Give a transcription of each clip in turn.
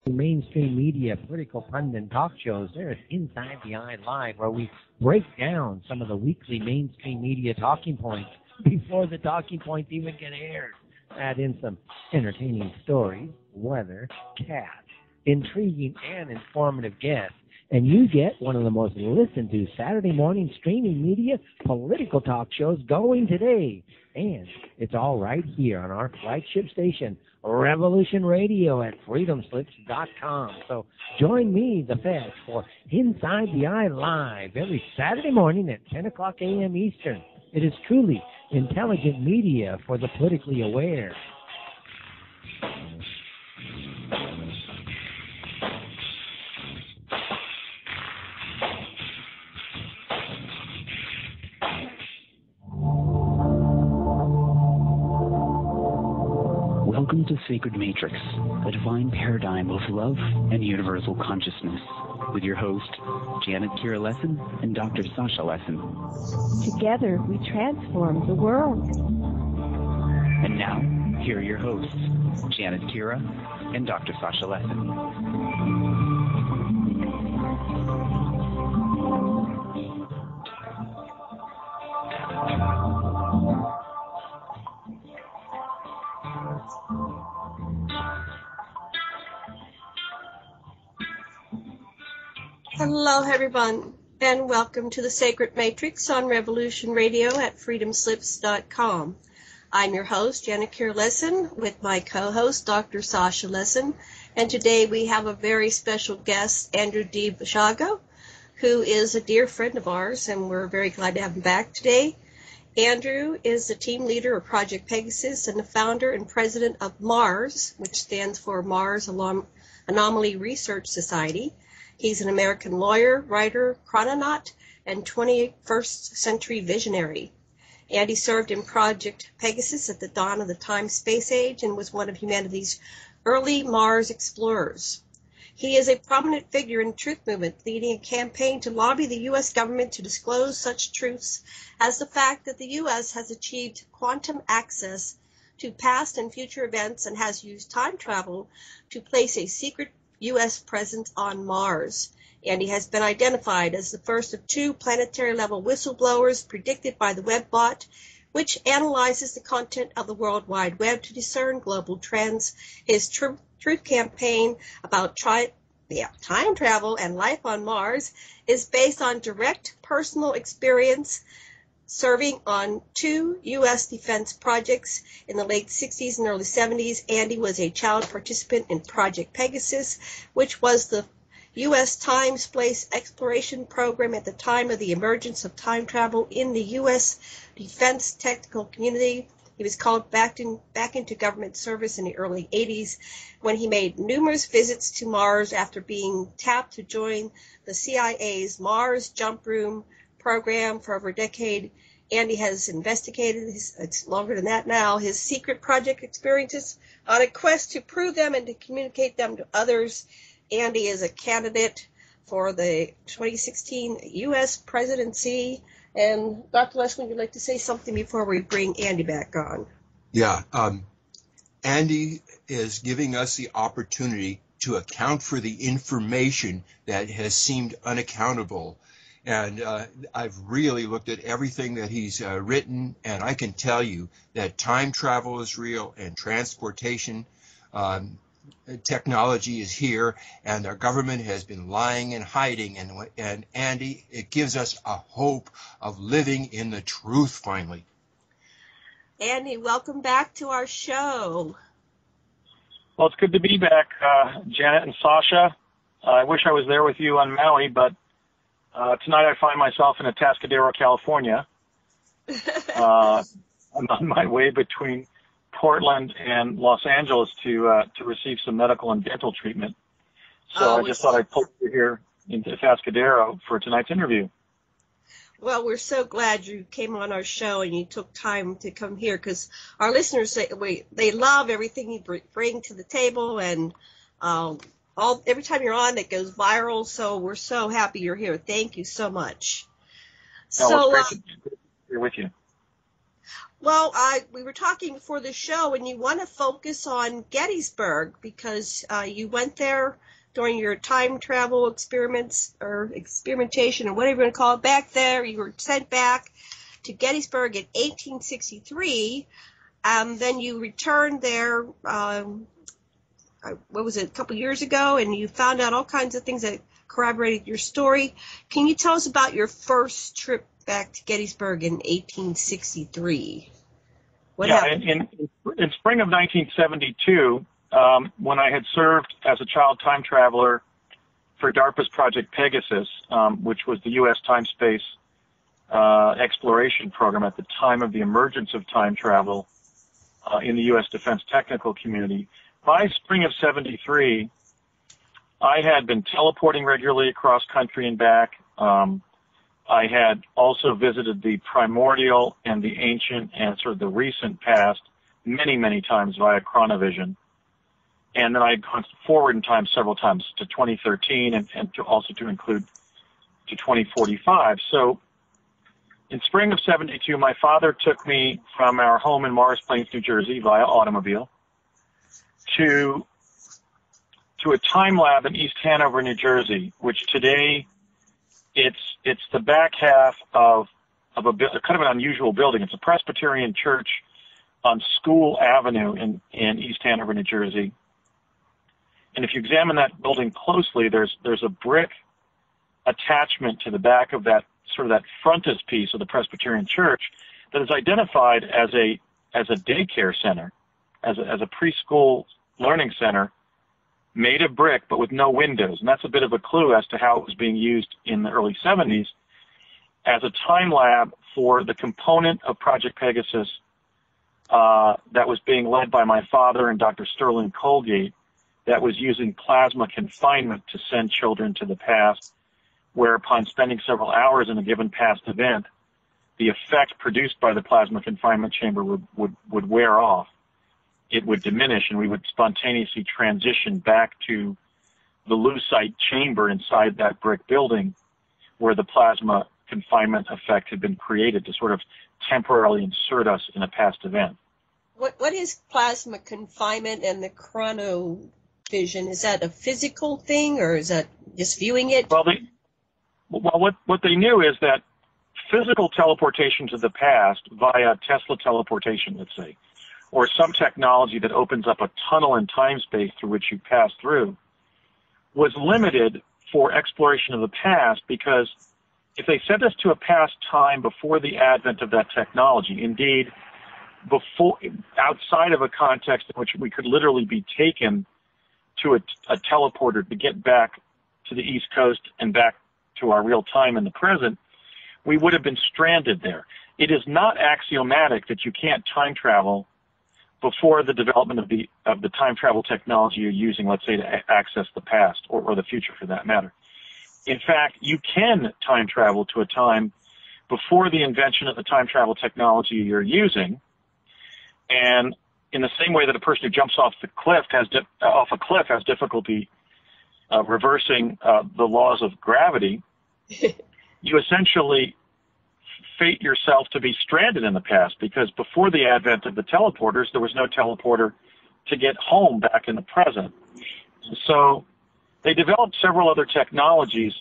Mainstream media, political pundit talk shows. There's Inside the Eye Live, where we break down some of the weekly mainstream media talking points before the talking points even get aired. Add in some entertaining stories, weather, cats, intriguing and informative guests, and you get one of the most listened to Saturday morning streaming media political talk shows going today. And it's all right here on our flagship station, Revolution Radio at freedomslips.com. So join me, the Fed, for Inside the Eye Live every Saturday morning at 10 o'clock a.m. Eastern. It is truly intelligent media for the politically aware. Welcome to Sacred Matrix, a divine paradigm of love and universal consciousness, with your host, Janet Kira Lessin and Dr. Sasha Lessin. Together, we transform the world. And now, here are your hosts, Janet Kira and Dr. Sasha Lessin. Hello, everyone, and welcome to the Sacred Matrix on Revolution Radio at freedomslips.com. I'm your host, Janet Kira Lessin, with my co-host, Dr. Sasha Lessin, and today we have a very special guest, Andrew D. Basiago, who is a dear friend of ours, and we're very glad to have him back today. Andrew is the team leader of Project Pegasus and the founder and president of MARS, which stands for Mars Anomaly Research Society. He's an American lawyer, writer, chrononaut, and 21st century visionary. And he served in Project Pegasus at the dawn of the time-space age and was one of humanity's early Mars explorers. He is a prominent figure in the truth movement, leading a campaign to lobby the U.S. government to disclose such truths as the fact that the U.S. has achieved quantum access to past and future events and has used time travel to place a secret U.S. presence on Mars, and he has been identified as the first of two planetary-level whistleblowers predicted by the Webbot, which analyzes the content of the World Wide Web to discern global trends. His truth campaign about time travel and life on Mars is based on direct personal experience serving on two U.S. defense projects in the late 60s and early 70s. Andy was a child participant in Project Pegasus, which was the U.S. time-space exploration program at the time of the emergence of time travel in the U.S. defense technical community. He was called back into government service in the early 80s when he made numerous visits to Mars after being tapped to join the CIA's Mars Jump Room program for over a decade. Andy has investigated, it's longer than that now, his secret project experiences on a quest to prove them and to communicate them to others. Andy is a candidate for the 2016 U.S. presidency. And Dr. Lessin, would you like to say something before we bring Andy back on? Yeah, Andy is giving us the opportunity to account for the information that has seemed unaccountable. And I've really looked at everything that he's written, and I can tell you that time travel is real and transportation technology is here, and our government has been lying and hiding. And Andy, it gives us a hope of living in the truth finally. Andy, welcome back to our show. Well, it's good to be back, Janet and Sasha. I wish I was there with you on Maui, but tonight I find myself in Atascadero, California. I'm on my way between Portland and Los Angeles to receive some medical and dental treatment. So I just thought I'd pull you here into Atascadero for tonight's interview. Well, we're so glad you came on our show and you took time to come here, because our listeners say they love everything you bring to the table, and every time you're on, it goes viral. So we're so happy you're here. Thank you so much. No, it's great to be here with you. Well, we were talking before the show, and you want to focus on Gettysburg because you went there during your time travel experiments or experimentation or whatever you want to call it. Back there, you were sent back to Gettysburg in 1863. Then you returned there, what was it, a couple years ago, and you found out all kinds of things that corroborated your story. Can you tell us about your first trip back to Gettysburg in 1863? What happened? In spring of 1972, when I had served as a child time traveler for DARPA's Project Pegasus, which was the U.S. time-space exploration program at the time of the emergence of time travel in the U.S. defense technical community, by spring of 73, I had been teleporting regularly across country and back. I had also visited the primordial and the ancient and sort of the recent past many, many times via chronovision. And then I had gone forward in time several times to 2013 and to include to 2045. So in spring of 72, my father took me from our home in Morris Plains, New Jersey via automobile to a time lab in East Hanover, New Jersey, which today it's the back half of a kind of an unusual building. It's a Presbyterian church on School Avenue in East Hanover, New Jersey. And if you examine that building closely, there's a brick attachment to the back of that sort of that frontispiece of the Presbyterian church that is identified as a daycare center, as a preschool learning center made of brick but with no windows. And that's a bit of a clue as to how it was being used in the early 70s as a time lab for the component of Project Pegasus that was being led by my father and Dr. Sterling Colgate, that was using plasma confinement to send children to the past, where upon spending several hours in a given past event, the effect produced by the plasma confinement chamber would wear off. It would diminish, and we would spontaneously transition back to the lucite chamber inside that brick building where the plasma confinement effect had been created to sort of temporarily insert us in a past event. What is plasma confinement and the chronovision? Is that a physical thing, or is that just viewing it? Well, what they knew is that physical teleportation to the past via Tesla teleportation, let's say, or some technology that opens up a tunnel in time-space through which you pass through, was limited for exploration of the past, because if they sent us to a past time before the advent of that technology, indeed, before, outside of a context in which we could literally be taken to a teleporter to get back to the East Coast and back to our real time in the present, we would have been stranded there. It is not axiomatic that you can't time travel before the development of the time travel technology you're using, let's say, to access the past or the future for that matter. In fact, you can time travel to a time before the invention of the time travel technology you're using, and in the same way that a person who jumps off a cliff has difficulty reversing the laws of gravity, you essentially fate yourself to be stranded in the past, because before the advent of the teleporters, there was no teleporter to get home back in the present. So they developed several other technologies.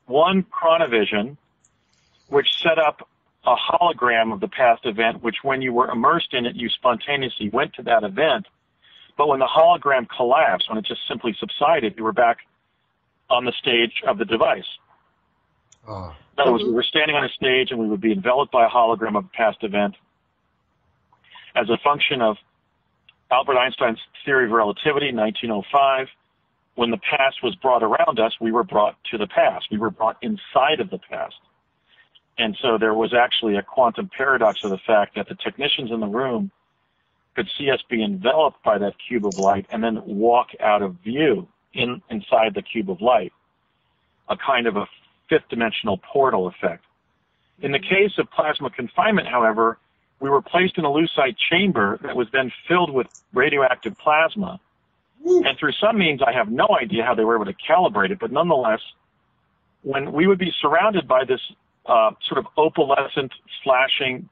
One, chronovision, which set up a hologram of the past event, which when you were immersed in it, you spontaneously went to that event. But when the hologram collapsed, when it just simply subsided, you were back on the stage of the device. In other words, we were standing on a stage and we would be enveloped by a hologram of a past event. As a function of Albert Einstein's theory of relativity in 1905, when the past was brought around us, we were brought to the past. We were brought inside of the past. And so there was actually a quantum paradox of the fact that the technicians in the room could see us be enveloped by that cube of light and then walk out of view inside the cube of light, a kind of a fifth-dimensional portal effect. In the case of plasma confinement, however, we were placed in a lucite chamber that was then filled with radioactive plasma, and through some means, I have no idea how they were able to calibrate it, but nonetheless, when we would be surrounded by this sort of opalescent, flashing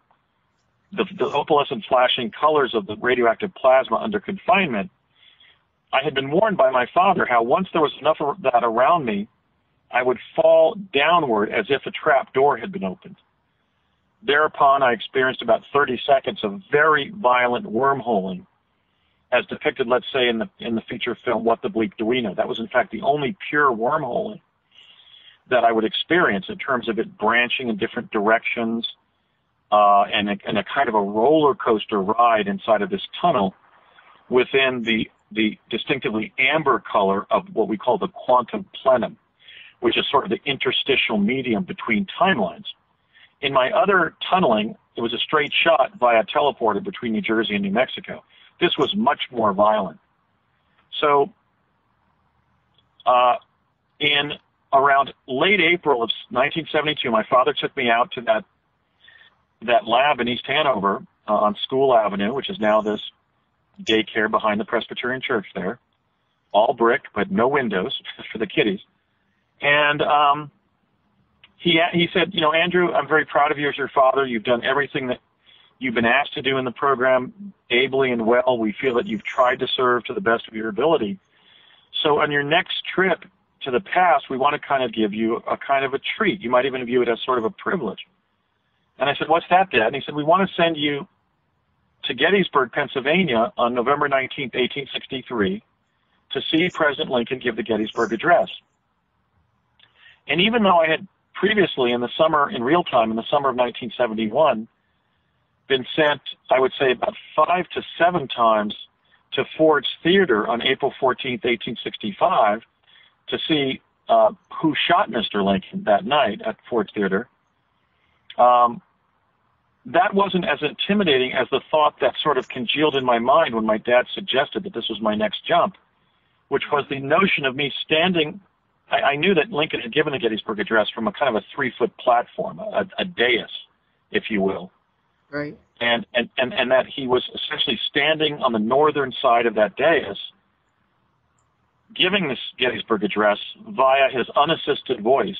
opalescent flashing colors of the radioactive plasma under confinement, I had been warned by my father how once there was enough of that around me, I would fall downward as if a trap door had been opened. Thereupon, I experienced about 30 seconds of very violent wormholing, as depicted, let's say, in the feature film What the Bleep Do We Know. That was, in fact, the only pure wormholing that I would experience in terms of it branching in different directions and a kind of a roller coaster ride inside of this tunnel within the distinctively amber color of what we call the quantum plenum, which is sort of the interstitial medium between timelines. In my other tunneling, it was a straight shot via teleporter between New Jersey and New Mexico. This was much more violent. So in around late April of 1972, my father took me out to that lab in East Hanover on School Avenue, which is now this daycare behind the Presbyterian Church there, all brick, but no windows for the kiddies. And he said, you know, Andrew, I'm very proud of you as your father. You've done everything that you've been asked to do in the program ably and well. We feel that you've tried to serve to the best of your ability. So on your next trip to the past, we want to kind of give you a kind of a treat. You might even view it as sort of a privilege. And I said, what's that, Dad? And he said, we want to send you to Gettysburg, Pennsylvania on November 19th, 1863, to see President Lincoln give the Gettysburg Address. And even though I had previously in the summer, in real time, in the summer of 1971, been sent, I would say, about 5 to 7 times to Ford's Theater on April 14th, 1865, to see who shot Mr. Lincoln that night at Ford's Theater, that wasn't as intimidating as the thought that sort of congealed in my mind when my dad suggested that this was my next jump, which was the notion of me standing. I knew that Lincoln had given the Gettysburg Address from a kind of a 3-foot platform, a dais, if you will. Right. And that he was essentially standing on the northern side of that dais, giving this Gettysburg Address via his unassisted voice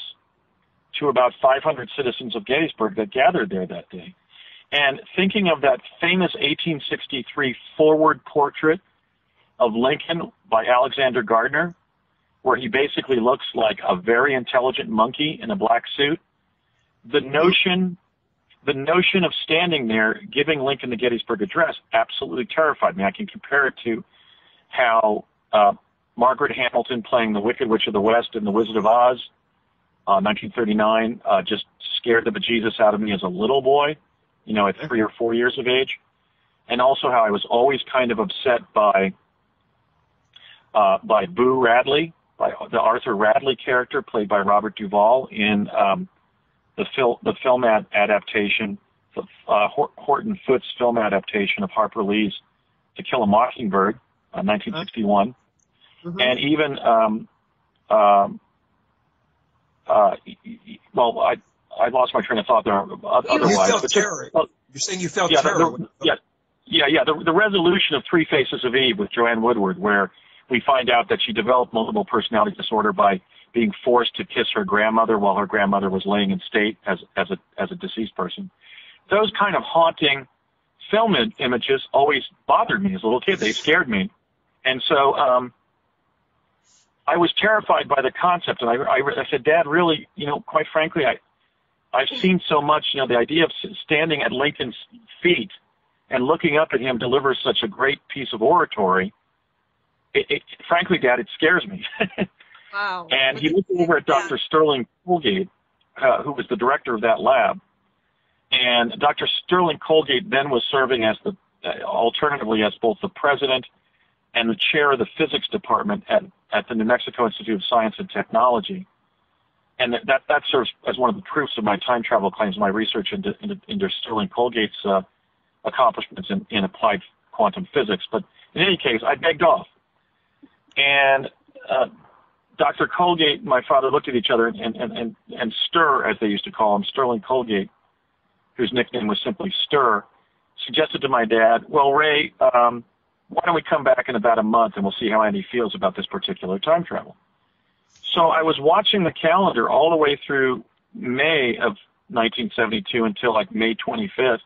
to about 500 citizens of Gettysburg that gathered there that day. And thinking of that famous 1863 forward portrait of Lincoln by Alexander Gardner, where he basically looks like a very intelligent monkey in a black suit, the notion of standing there giving Lincoln the Gettysburg Address absolutely terrified me. I can compare it to how Margaret Hamilton playing the Wicked Witch of the West in The Wizard of Oz, 1939, just scared the bejesus out of me as a little boy, you know, at 3 or 4 years of age. And also how I was always kind of upset by Boo Radley, by the Arthur Radley character played by Robert Duvall in the film adaptation, Horton Foote's film adaptation of Harper Lee's To Kill a Mockingbird, 1961. Mm-hmm. And even, well, I lost my train of thought there. Otherwise, you felt terror. You're saying you felt terror. The resolution of Three Faces of Eve with Joanne Woodward, where we find out that she developed multiple personality disorder by being forced to kiss her grandmother while her grandmother was laying in state as a deceased person. Those kind of haunting film images always bothered me as a little kid. They scared me. And so I was terrified by the concept. And I said, Dad, really, you know, quite frankly, I've seen so much, you know, the idea of standing at Lincoln's feet and looking up at him deliver such a great piece of oratory. Frankly, Dad, it scares me. Wow. And he looked over at Dr. Sterling Colgate, who was the director of that lab. And Dr. Sterling Colgate then was serving as alternatively as both the president and the chair of the physics department at the New Mexico Institute of Science and Technology. And that serves as one of the proofs of my time travel claims, my research into Sterling Colgate's accomplishments in applied quantum physics. But in any case, I begged off. And Dr. Colgate and my father looked at each other and Stir, as they used to call him, Sterling Colgate, whose nickname was simply Stir, suggested to my dad, well, Ray, why don't we come back in about a month and we'll see how Andy feels about this particular time travel. So I was watching the calendar all the way through May of 1972 until like May 25th.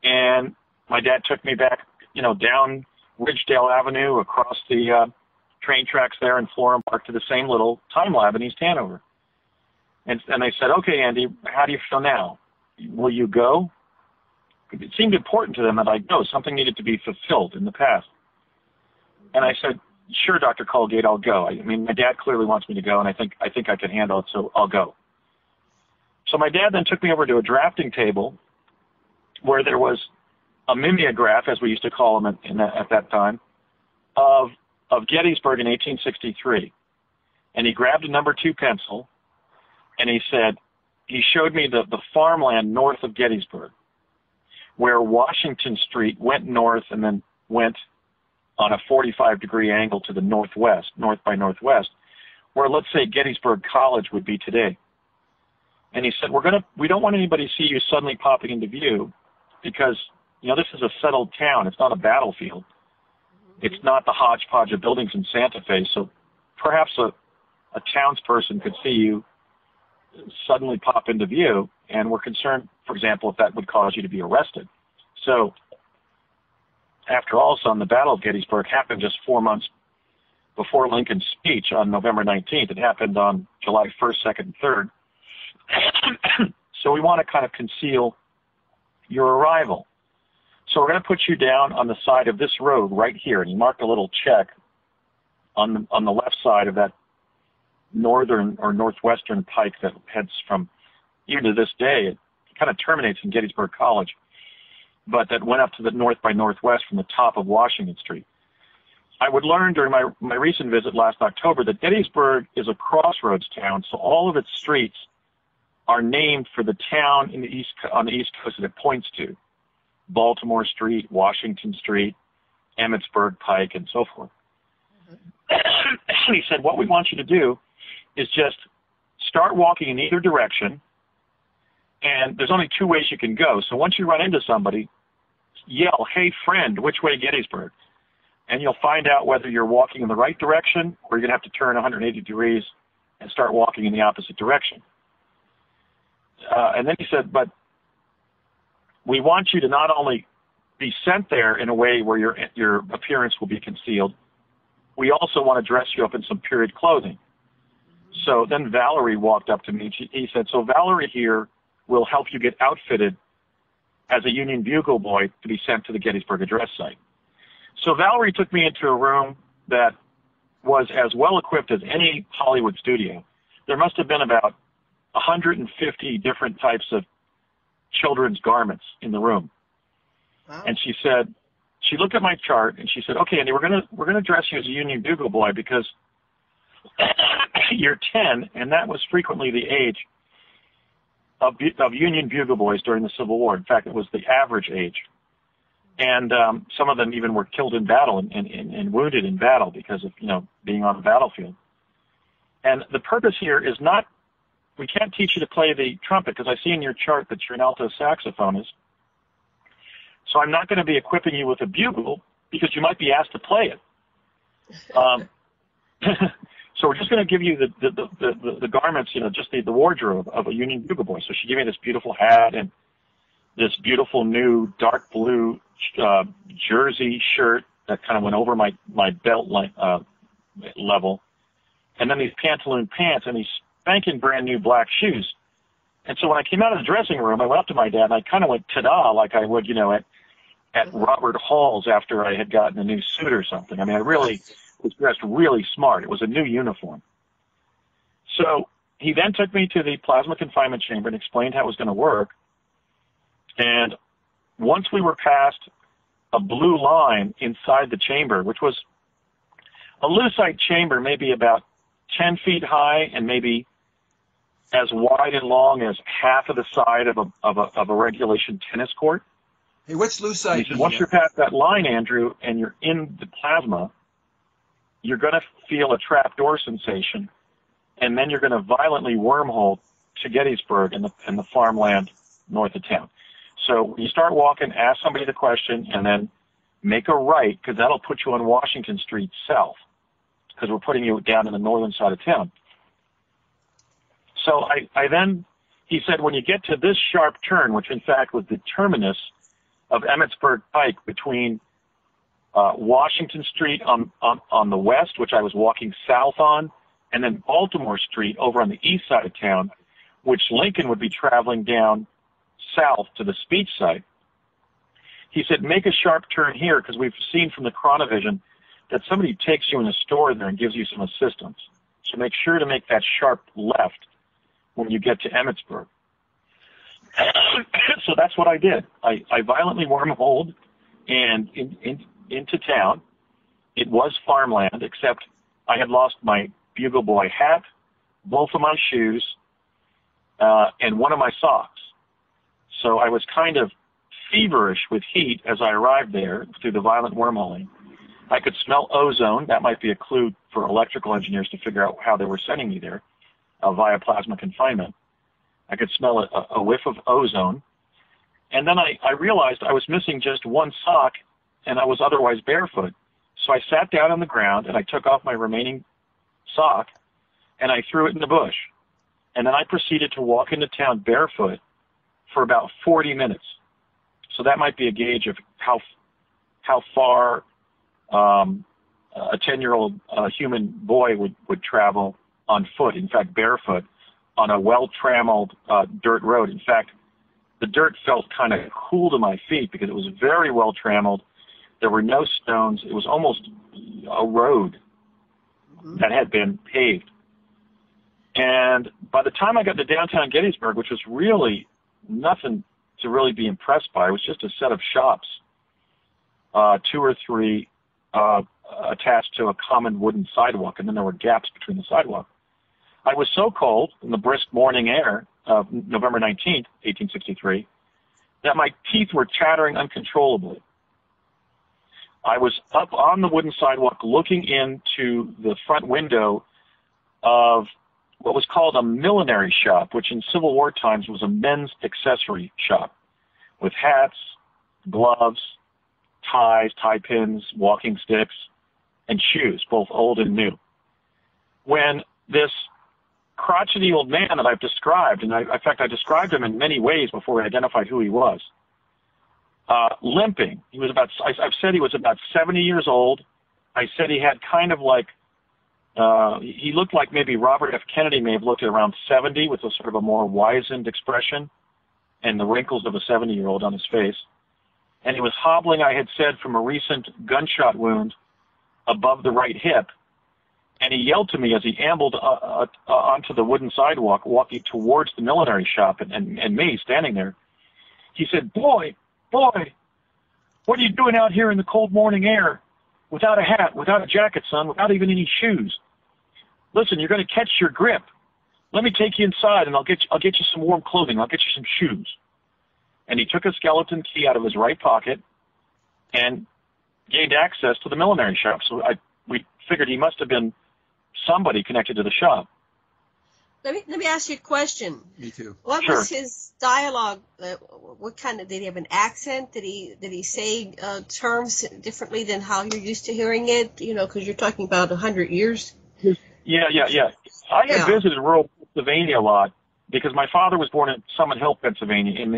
And my dad took me back, down Ridgedale Avenue, across the train tracks there in Florham Park to the same little time lab in East Hanover. And they said, okay, Andy, how do you feel now? Will you go? It seemed important to them that I go. Something needed to be fulfilled in the past. And I said, sure, Dr. Colgate, I'll go. I mean, my dad clearly wants me to go, and I think I can handle it, so I'll go. So my dad then took me over to a drafting table where there was a mimeograph, as we used to call them at that time, of Gettysburg in 1863. And he grabbed a number 2 pencil, and he showed me the farmland north of Gettysburg, where Washington Street went north and then went on a 45-degree angle to the northwest, north by northwest, where, let's say, Gettysburg College would be today. And he said, we don't want anybody to see you suddenly popping into view, because, this is a settled town. It's not a battlefield. It's not the hodgepodge of buildings in Santa Fe. So perhaps a townsperson could see you suddenly pop into view, and we're concerned, for example, if that would cause you to be arrested. So after all, son, the Battle of Gettysburg happened just 4 months before Lincoln's speech on November 19th. It happened on July 1st, 2nd, and 3rd. So we want to kind of conceal your arrival. So we're going to put you down on the side of this road right here, and he marked a little check on the left side of that northern or northwestern pike that heads from, even to this day, it kind of terminates in Gettysburg College, but that went up to the north by northwest from the top of Washington Street. I would learn during my recent visit last October that Gettysburg is a crossroads town, so all of its streets are named for the town on the East Coast that it points to. Baltimore Street, Washington Street, Emmitsburg Pike, and so forth. He said, what we want you to do is just start walking in either direction, and there's only 2 ways you can go. So once you run into somebody, yell, hey, friend, which way Gettysburg? And you'll find out whether you're walking in the right direction or you're going to have to turn 180 degrees and start walking in the opposite direction. And then he said, but we want you to not only be sent there in a way where your appearance will be concealed, we also want to dress you up in some period clothing. So then Valerie walked up to me. He said, so Valerie here will help you get outfitted as a Union Bugle boy to be sent to the Gettysburg Address site. So Valerie took me into a room that was as well equipped as any Hollywood studio. There must have been about 150 different types of children's garments in the room. Wow. And she looked at my chart and she said, okay, Andy, we're gonna dress you as a Union Bugle boy because you're 10, and that was frequently the age of Union Bugle boys during the Civil War. In fact, it was the average age. And some of them even were killed in battle and wounded in battle because of, being on the battlefield. And the purpose here is not, we can't teach you to play the trumpet because I see in your chart that you're an alto saxophonist. So I'm not going to be equipping you with a bugle because you might be asked to play it. So we're just going to give you the garments, just the wardrobe of a Union Bugle boy. So she gave me this beautiful hat and this beautiful new dark blue jersey shirt that kind of went over my belt level, and then these pantaloon pants and these spanking brand new black shoes. And so when I came out of the dressing room, I went up to my dad and I kind of went ta-da like I would, at Robert Hall's after I had gotten a new suit or something. I mean, I really was dressed really smart. It was a new uniform. So he then took me to the plasma confinement chamber and explained how it was going to work. And once we were past a blue line inside the chamber, which was a lucite chamber, maybe about 10 feet high and maybe as wide and long as half of the side of a regulation tennis court. Hey, what's lucite? He said, once you're past that line, Andrew, and you're in the plasma, you're going to feel a trapdoor sensation, and then you're going to violently wormhole to Gettysburg and the farmland north of town. So when you start walking, ask somebody the question, and then make a right, because that'll put you on Washington Street south, because we're putting you down in the northern side of town. So he said, when you get to this sharp turn, which in fact was the terminus of Emmitsburg Pike between Washington Street on the west, which I was walking south on, and then Baltimore Street over on the east side of town, which Lincoln would be traveling down south to the speech site. He said, make a sharp turn here, because we've seen from the chronovision that somebody takes you in a store there and gives you some assistance. So make sure to make that sharp left when you get to Emmitsburg. So that's what I did. I violently wormholed and into town. It was farmland, except I had lost my Bugle Boy hat, both of my shoes, and one of my socks. So I was kind of feverish with heat as I arrived there through the violent wormholing. I could smell ozone. That might be a clue for electrical engineers to figure out how they were sending me there via plasma confinement. I could smell a whiff of ozone. And then I realized I was missing just one sock, and I was otherwise barefoot. So I sat down on the ground, and I took off my remaining sock, and I threw it in the bush. And then I proceeded to walk into town barefoot for about 40 minutes. So that might be a gauge of how far a 10-year-old human boy would travel on foot, in fact, barefoot, on a well-trammeled dirt road. In fact, the dirt felt kind of cool to my feet because it was very well-trammeled. There were no stones. It was almost a road that had been paved. And by the time I got to downtown Gettysburg, which was really nothing to really be impressed by, it was just a set of shops, 2 or 3 attached to a common wooden sidewalk, and then there were gaps between the sidewalk. I was so cold in the brisk morning air of November 19th, 1863, that my teeth were chattering uncontrollably. I was up on the wooden sidewalk looking into the front window of what was called a millinery shop, which in Civil War times was a men's accessory shop with hats, gloves, ties, tie pins, walking sticks, and shoes, both old and new. When this crotchety old man that I've described, and in fact I described him in many ways before I identified who he was, limping. He was I've said he was about 70 years old. I said he had kind of like, he looked like maybe Robert F. Kennedy may have looked at around 70 with a sort of a more wizened expression and the wrinkles of a 70-year-old on his face. And he was hobbling, I had said, from a recent gunshot wound above the right hip. And he yelled to me as he ambled onto the wooden sidewalk, walking towards the millinery shop and me standing there. He said, boy, what are you doing out here in the cold morning air without a hat, without a jacket, son, without even any shoes? Listen, you're going to catch your grip. Let me take you inside, and I'll get you some warm clothing. I'll get you some shoes. And he took a skeleton key out of his right pocket and gained access to the millinery shop. So we figured he must have been somebody connected to the shop. Let me ask you a question. Me too. What Sure. was his dialogue? What kind of, did he have an accent? Did he say terms differently than how you're used to hearing it? You know, because you're talking about 100 years. Yeah. I had visited rural Pennsylvania a lot because my father was born in Summit Hill, Pennsylvania, in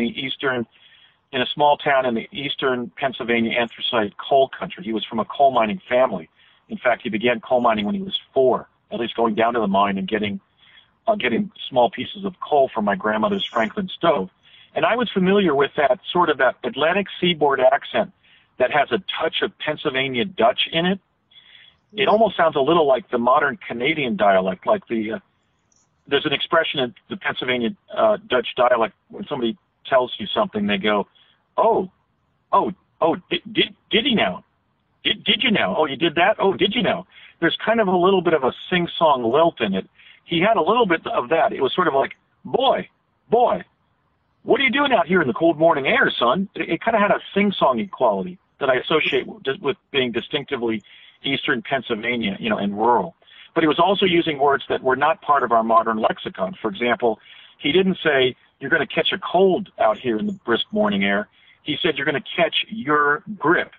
a small town in the eastern Pennsylvania anthracite coal country. He was from a coal mining family. In fact, he began coal mining when he was 4, at least going down to the mine and getting small pieces of coal from my grandmother's Franklin stove. And I was familiar with that sort of that Atlantic seaboard accent that has a touch of Pennsylvania Dutch in it. It almost sounds a little like the modern Canadian dialect, like there's an expression in the Pennsylvania Dutch dialect when somebody tells you something, they go, did he now? Did you know? Oh, you did that? Oh, did you know? There's kind of a little bit of a sing-song lilt in it. He had a little bit of that. It was sort of like, boy, what are you doing out here in the cold morning air, son? It kind of had a sing-songy quality that I associate with being distinctively eastern Pennsylvania, and rural. But he was also using words that were not part of our modern lexicon. For example, he didn't say, you're going to catch a cold out here in the brisk morning air. He said, you're going to catch your grip,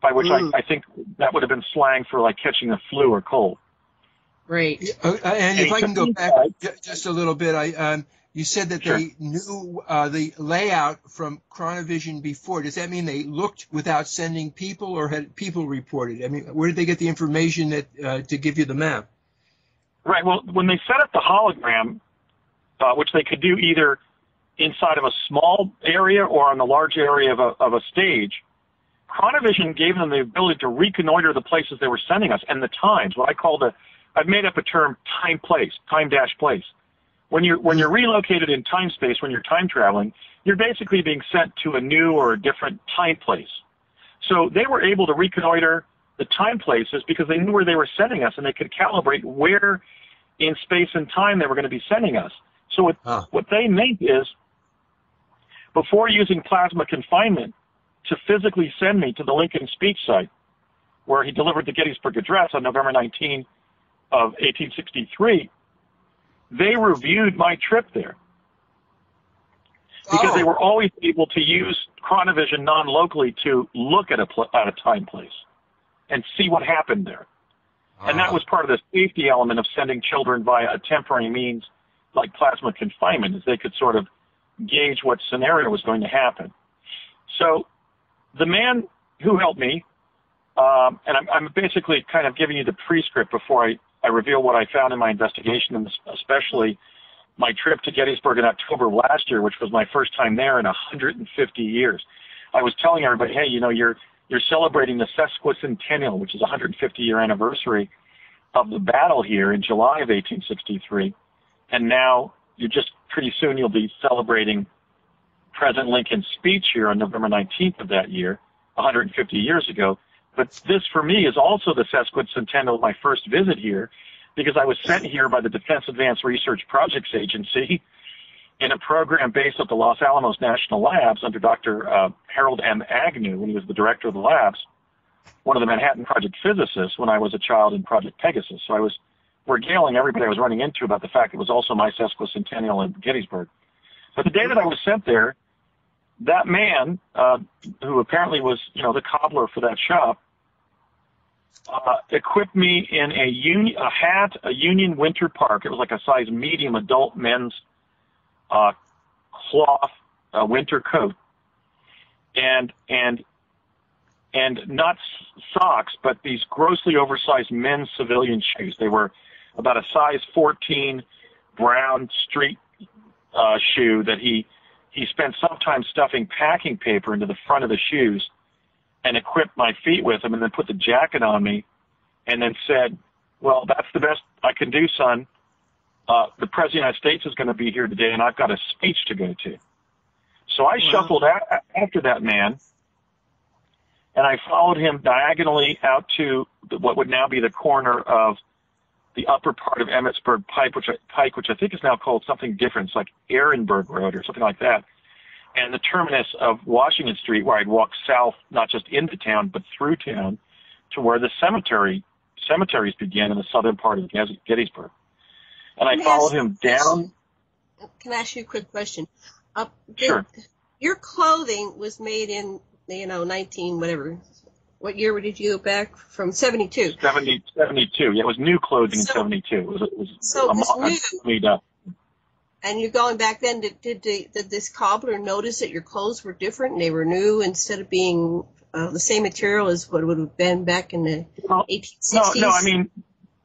by which I think that would have been slang for like catching the flu or cold. Right. And if I can go back just a little bit, You said that Sure. they knew the layout from Chronovision before. Does that mean they looked without sending people, or had people reported? I mean, where did they get the information that to give you the map? Right. Well, when they set up the hologram, which they could do either inside of a small area or on the large area of a stage, Chronovision gave them the ability to reconnoiter the places they were sending us and the times. What I call I've made up a term, time-place. When you're relocated in time space, when you're time traveling, you're basically being sent to a new or a different time place. So they were able to reconnoiter the time places because they knew where they were sending us, and they could calibrate where in space and time they were going to be sending us. So what they meant is, before using plasma confinement to physically send me to the Lincoln speech site, where he delivered the Gettysburg Address on November 19 of 1863, they reviewed my trip there because they were always able to use Chronovision non-locally to look at a time place and see what happened there. And that was part of the safety element of sending children via a temporary means like plasma confinement, is they could sort of gauge what scenario was going to happen. So the man who helped me, and I'm basically kind of giving you the prescript before I reveal what I found in my investigation, and especially my trip to Gettysburg in October of last year, which was my first time there in 150 years. I was telling everybody, hey, you're celebrating the sesquicentennial, which is a 150-year anniversary of the battle here in July of 1863, and now pretty soon you'll be celebrating President Lincoln's speech here on November 19th of that year, 150 years ago. But this, for me, is also the sesquicentennial of my first visit here, because I was sent here by the Defense Advanced Research Projects Agency in a program based at the Los Alamos National Labs under Dr. Harold M. Agnew, when he was the director of the labs, one of the Manhattan Project physicists when I was a child in Project Pegasus. So I was regaling everybody I was running into about the fact it was also my sesquicentennial in Gettysburg. But the day that I was sent there, that man, who apparently was, the cobbler for that shop, equipped me in a hat, a Union Winter Park. It was like a size medium adult men's cloth winter coat, and not socks, but these grossly oversized men's civilian shoes. They were about a size 14 brown street shoe that he spent some time stuffing packing paper into the front of the shoes and equipped my feet with them, and then put the jacket on me and then said, well, that's the best I can do, son. The President of the United States is going to be here today, and I've got a speech to go to. So I shuffled after that man, and I followed him diagonally out to what would now be the corner of the upper part of Emmitsburg Pike, which I think is now called something different. It's like Ehrenberg Road or something like that. And the terminus of Washington Street, where I'd walk south, not just into town, but through town, to where the cemeteries begin in the southern part of Gettysburg. And I followed him down. Can I ask you a quick question? Sure. Your clothing was made in, 19 whatever. What year did you go back from? 72. 72. Yeah, it was new clothing in 72. It was made up. And you're going back then, did this cobbler notice that your clothes were different and they were new instead of being the same material as what would have been back in the 1860s? No, I mean,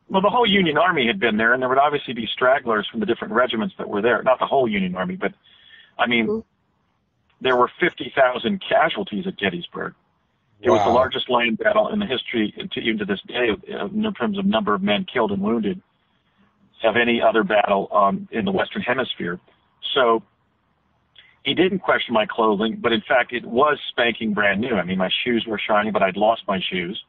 the whole Union Army had been there, and there would obviously be stragglers from the different regiments that were there. Not the whole Union Army, but, I mean, there were 50,000 casualties at Gettysburg. It was the largest land battle in the history, even to this day, in terms of number of men killed and wounded, of any other battle in the Western Hemisphere. So he didn't question my clothing, but in fact it was spanking brand new. I mean, my shoes were shiny, but I'd lost my shoes.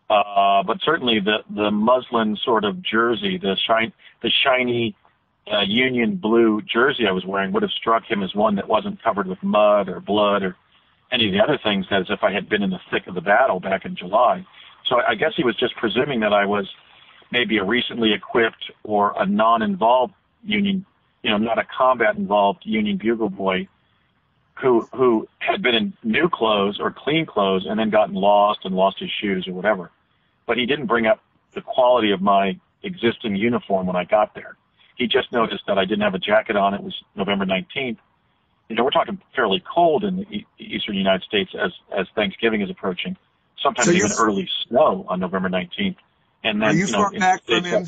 But certainly the muslin sort of jersey, the shiny Union blue jersey I was wearing would have struck him as one that wasn't covered with mud or blood or any of the other things, as if I had been in the thick of the battle back in July. So I guess he was just presuming that I was maybe a recently equipped or a non-involved Union, not a combat-involved Union bugle boy who had been in new clothes or clean clothes and then gotten lost and lost his shoes or whatever. But he didn't bring up the quality of my existing uniform when I got there. He just noticed that I didn't have a jacket on. It was November 19th. We're talking fairly cold in the eastern United States as Thanksgiving is approaching. Sometimes even early snow on November 19th. And then, are you far back from him?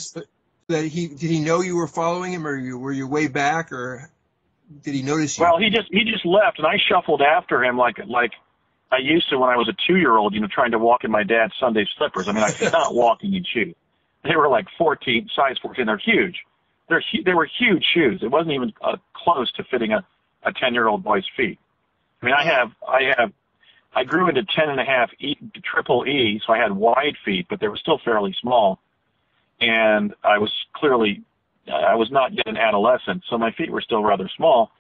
Did he know you were following him, or were you way back, or did he notice you? Well, he just left, and I shuffled after him like I used to when I was a 2-year-old, trying to walk in my dad's Sunday slippers. I mean, I could not walk in shoes. They were like size 14. They're huge. They were huge shoes. It wasn't even close to fitting a 10-year-old boy's feet. I mean, I grew into 10.5 triple E, so I had wide feet, but they were still fairly small. And I was not yet an adolescent, so my feet were still rather small.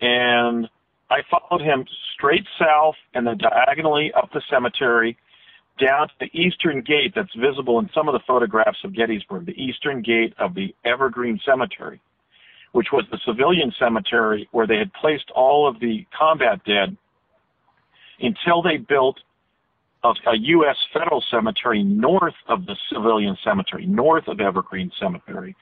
And I followed him straight south and then diagonally up the cemetery down to the eastern gate that's visible in some of the photographs of Gettysburg, the eastern gate of the Evergreen Cemetery, which was the civilian cemetery where they had placed all of the combat dead until they built a U.S. federal cemetery north of the civilian cemetery, north of Evergreen Cemetery.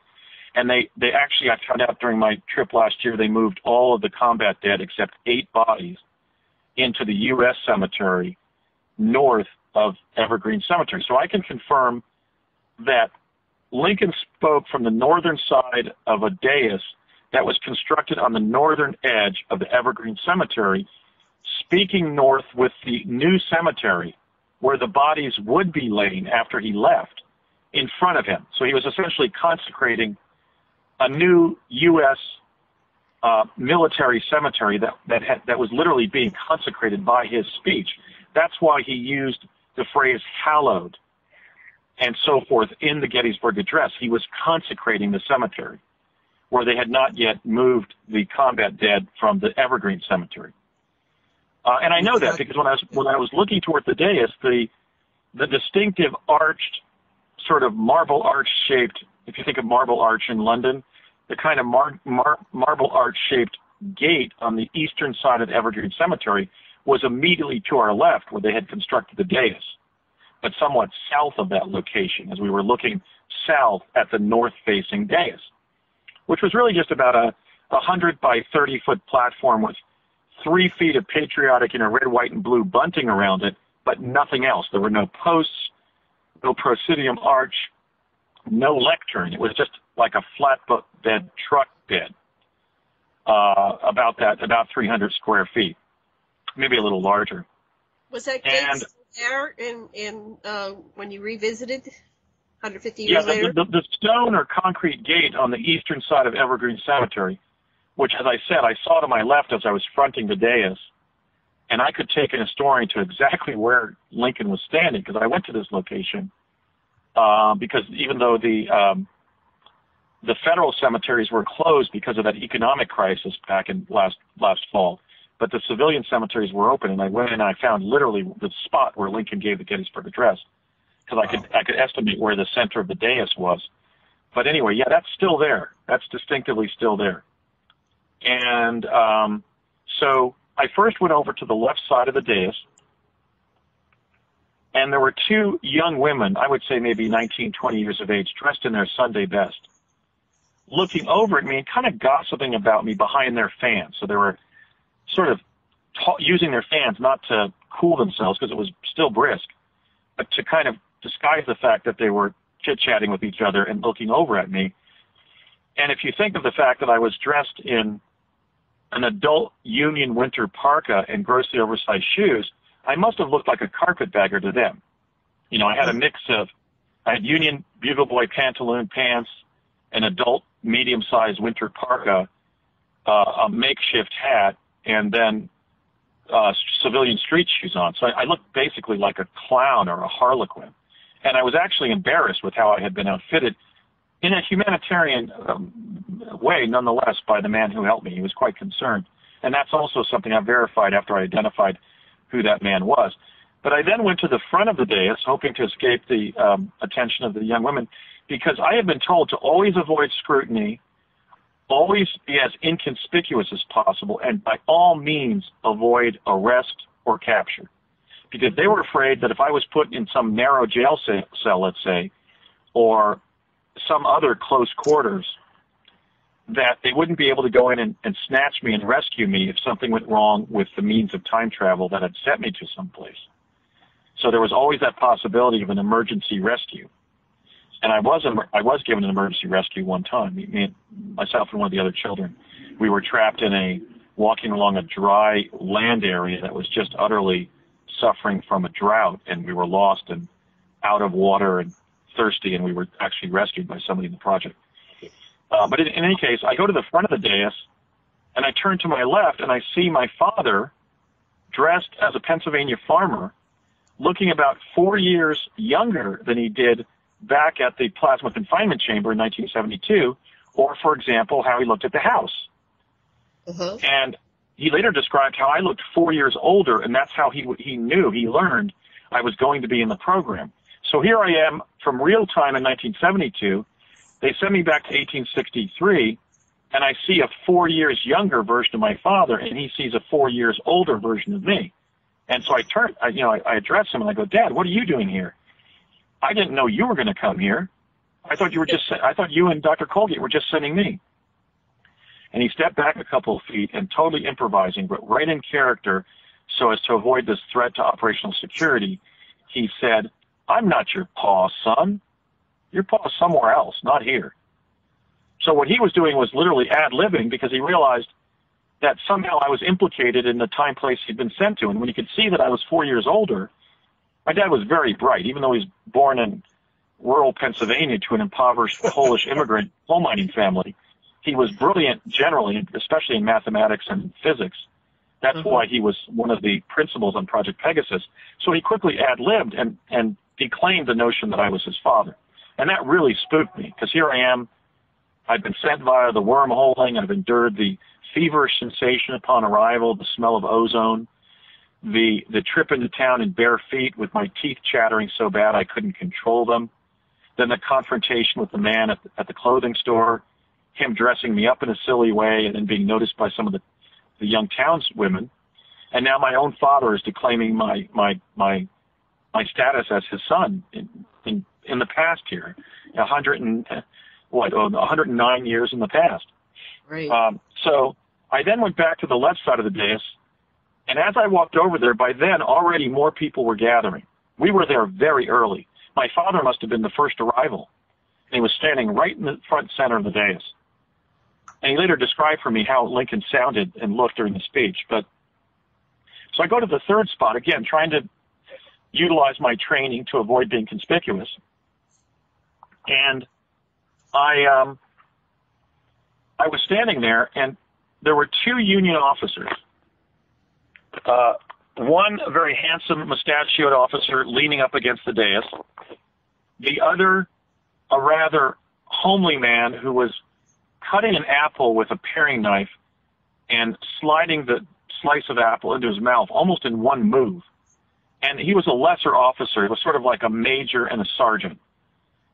And they actually, I found out during my trip last year, they moved all of the combat dead except 8 bodies into the U.S. cemetery north of Evergreen Cemetery. So I can confirm that Lincoln spoke from the northern side of a dais that was constructed on the northern edge of the Evergreen Cemetery, speaking north with the new cemetery where the bodies would be laying after he left in front of him. So he was essentially consecrating a new U.S. Military cemetery that was literally being consecrated by his speech. That's why he used the phrase hallowed and so forth in the Gettysburg Address. He was consecrating the cemetery where they had not yet moved the combat dead from the Evergreen Cemetery. And I know that because when I was looking toward the dais, the distinctive arched, sort of marble arch shaped, if you think of Marble Arch in London, the kind of marble arch shaped gate on the eastern side of the Evergreen Cemetery was immediately to our left where they had constructed the dais, but somewhat south of that location as we were looking south at the north-facing dais, which was really just about a 100 by 30-foot platform with 3 feet of patriotic, red, white, and blue bunting around it, but nothing else. There were no posts, no proscenium arch, no lectern. It was just like a flatbed truck bed, about 300 square feet, maybe a little larger. Was that gate there when you revisited 150 years later? Yeah, the stone or concrete gate on the eastern side of Evergreen Cemetery, which, as I said, I saw to my left as I was fronting the dais, and I could take an historian to exactly where Lincoln was standing because I went to this location because even though the federal cemeteries were closed because of that economic crisis back in last fall, but the civilian cemeteries were open, and I went and I found literally the spot where Lincoln gave the Gettysburg Address because I could estimate where the center of the dais was. But anyway, yeah, that's still there. That's distinctively still there. And so I first went over to the left side of the dais, and there were 2 young women, I would say maybe 19, 20 years of age, dressed in their Sunday best, looking over at me and kind of gossiping about me behind their fans. So they were sort of using their fans not to cool themselves because it was still brisk, but to kind of disguise the fact that they were chit-chatting with each other and looking over at me. And if you think of the fact that I was dressed in an adult Union winter parka and grossly oversized shoes, I must have looked like a carpetbagger to them. I had a mix of, I had Union Bugle Boy pantaloon pants, an adult medium-sized winter parka, a makeshift hat, and then civilian street shoes on. So I looked basically like a clown or a harlequin. And I was actually embarrassed with how I had been outfitted in a humanitarian way, nonetheless, by the man who helped me. He was quite concerned. And that's also something I verified after I identified who that man was. But I then went to the front of the dais, hoping to escape the attention of the young women, because I had been told to always avoid scrutiny, always be as inconspicuous as possible, and by all means avoid arrest or capture. Because they were afraid that if I was put in some narrow jail cell, let's say, or some other close quarters, that they wouldn't be able to go in and snatch me and rescue me if something went wrong with the means of time travel that had sent me to someplace. So there was always that possibility of an emergency rescue. And I was given an emergency rescue one time. Myself and one of the other children, we were trapped walking along a dry land area that was just utterly suffering from a drought, and we were lost and out of water and thirsty, and we were actually rescued by somebody in the project. But in any case, I go to the front of the dais, and I turn to my left, and I see my father dressed as a Pennsylvania farmer, looking about 4 years younger than he did back at the plasma confinement chamber in 1972, or, for example, how he looked at the house. Uh-huh. And he later described how I looked 4 years older, and that's how he learned I was going to be in the program. So here I am from real time in 1972. They send me back to 1863, and I see a 4 years younger version of my father, and he sees a 4 years older version of me. And so I address him and I go, "Dad, what are you doing here? I didn't know you were going to come here. I thought you and Dr. Colgate were just sending me." And he stepped back a couple of feet and, totally improvising, but right in character, so as to avoid this threat to operational security, he said, "I'm not your pa's son. Your pa's somewhere else, not here." So what he was doing was literally ad-libbing, because he realized that somehow I was implicated in the time place he'd been sent to. And when he could see that I was 4 years older, my dad was very bright, even though he was born in rural Pennsylvania to an impoverished Polish immigrant coal mining family. He was brilliant generally, especially in mathematics and physics. That's why he was one of the principals on Project Pegasus. So he quickly ad-libbed and declaimed the notion that I was his father. And that really spooked me, because here I am. I've been sent via the wormholing. I've endured the feverish sensation upon arrival, the smell of ozone, the trip into town in bare feet with my teeth chattering so bad I couldn't control them, then the confrontation with the man at the clothing store, him dressing me up in a silly way and then being noticed by some of the young townswomen, and now my own father is declaiming my status as his son in the past here, 109 years in the past. Right. So I then went back to the left side of the dais, and as I walked over there, by then already more people were gathering. We were there very early. My father must have been the first arrival, and he was standing right in the front center of the dais. And he later described for me how Lincoln sounded and looked during the speech. So I go to the third spot, again, trying to utilize my training to avoid being conspicuous. And I was standing there, and there were two Union officers. One, a very handsome, mustachioed officer leaning up against the dais. The other, a rather homely man who was cutting an apple with a paring knife and sliding the slice of apple into his mouth almost in one move. And he was a lesser officer. It was sort of like a major and a sergeant.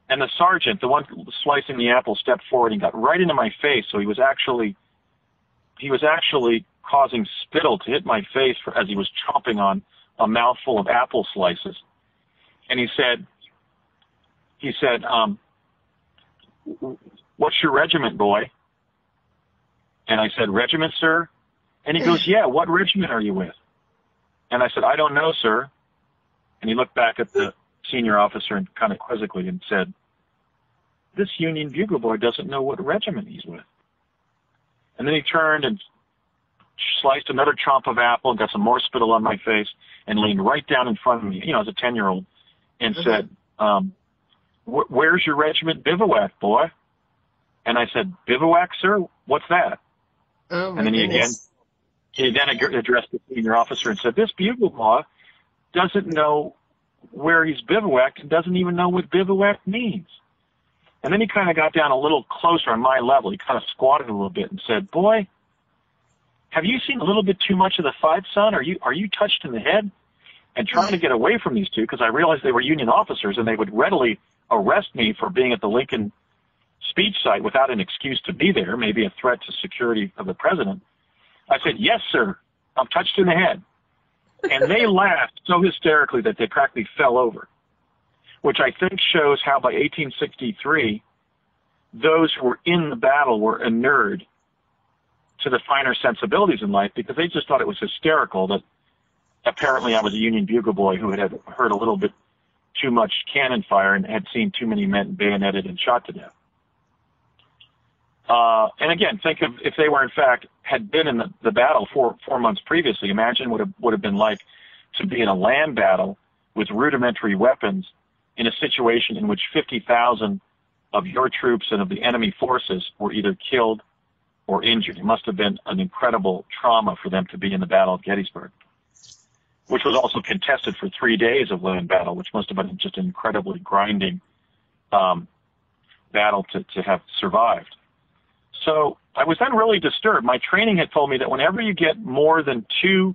And the sergeant, the one slicing the apple, stepped forward and got right into my face. So he was actually causing spittle to hit my face as he was chomping on a mouthful of apple slices. And he said, "What's your regiment, boy?" And I said, "Regiment, sir?" And he goes, "Yeah, what regiment are you with?" And I said, "I don't know, sir." And he looked back at the senior officer and kind of quizzically and said, "This Union bugle boy doesn't know what regiment he's with." And then he turned and sliced another chomp of apple and got some more spittle on my face and leaned right down in front of me, as a 10-year-old, and said, "Where's your regiment bivouac, boy?" And I said, "Bivouac, sir? What's that?" Oh, my and then goodness. he then addressed the senior officer and said, "This bugle boy doesn't know where he's bivouacked and doesn't even know what bivouac means." And then he kind of got down a little closer on my level. He kind of squatted a little bit and said, "Boy, have you seen a little bit too much of the fight, son? Are you touched in the head?" And trying to get away from these two, because I realized they were Union officers and they would readily arrest me for being at the Lincoln speech site without an excuse to be there, maybe a threat to security of the president. I said, "Yes, sir, I'm touched in the head." And they laughed so hysterically that they practically fell over, which I think shows how by 1863, those who were in the battle were inured to the finer sensibilities in life because they just thought it was hysterical that apparently I was a Union bugle boy who had heard a little bit too much cannon fire and had seen too many men bayoneted and shot to death. And again, think of if they were in fact had been in the battle 4 months previously. Imagine what it would have been like to be in a land battle with rudimentary weapons in a situation in which 50,000 of your troops and of the enemy forces were either killed or injured. It must have been an incredible trauma for them to be in the Battle of Gettysburg, which was also contested for 3 days of land battle, which must have been just an incredibly grinding battle to have survived. So I was then really disturbed. My training had told me that whenever you get more than 2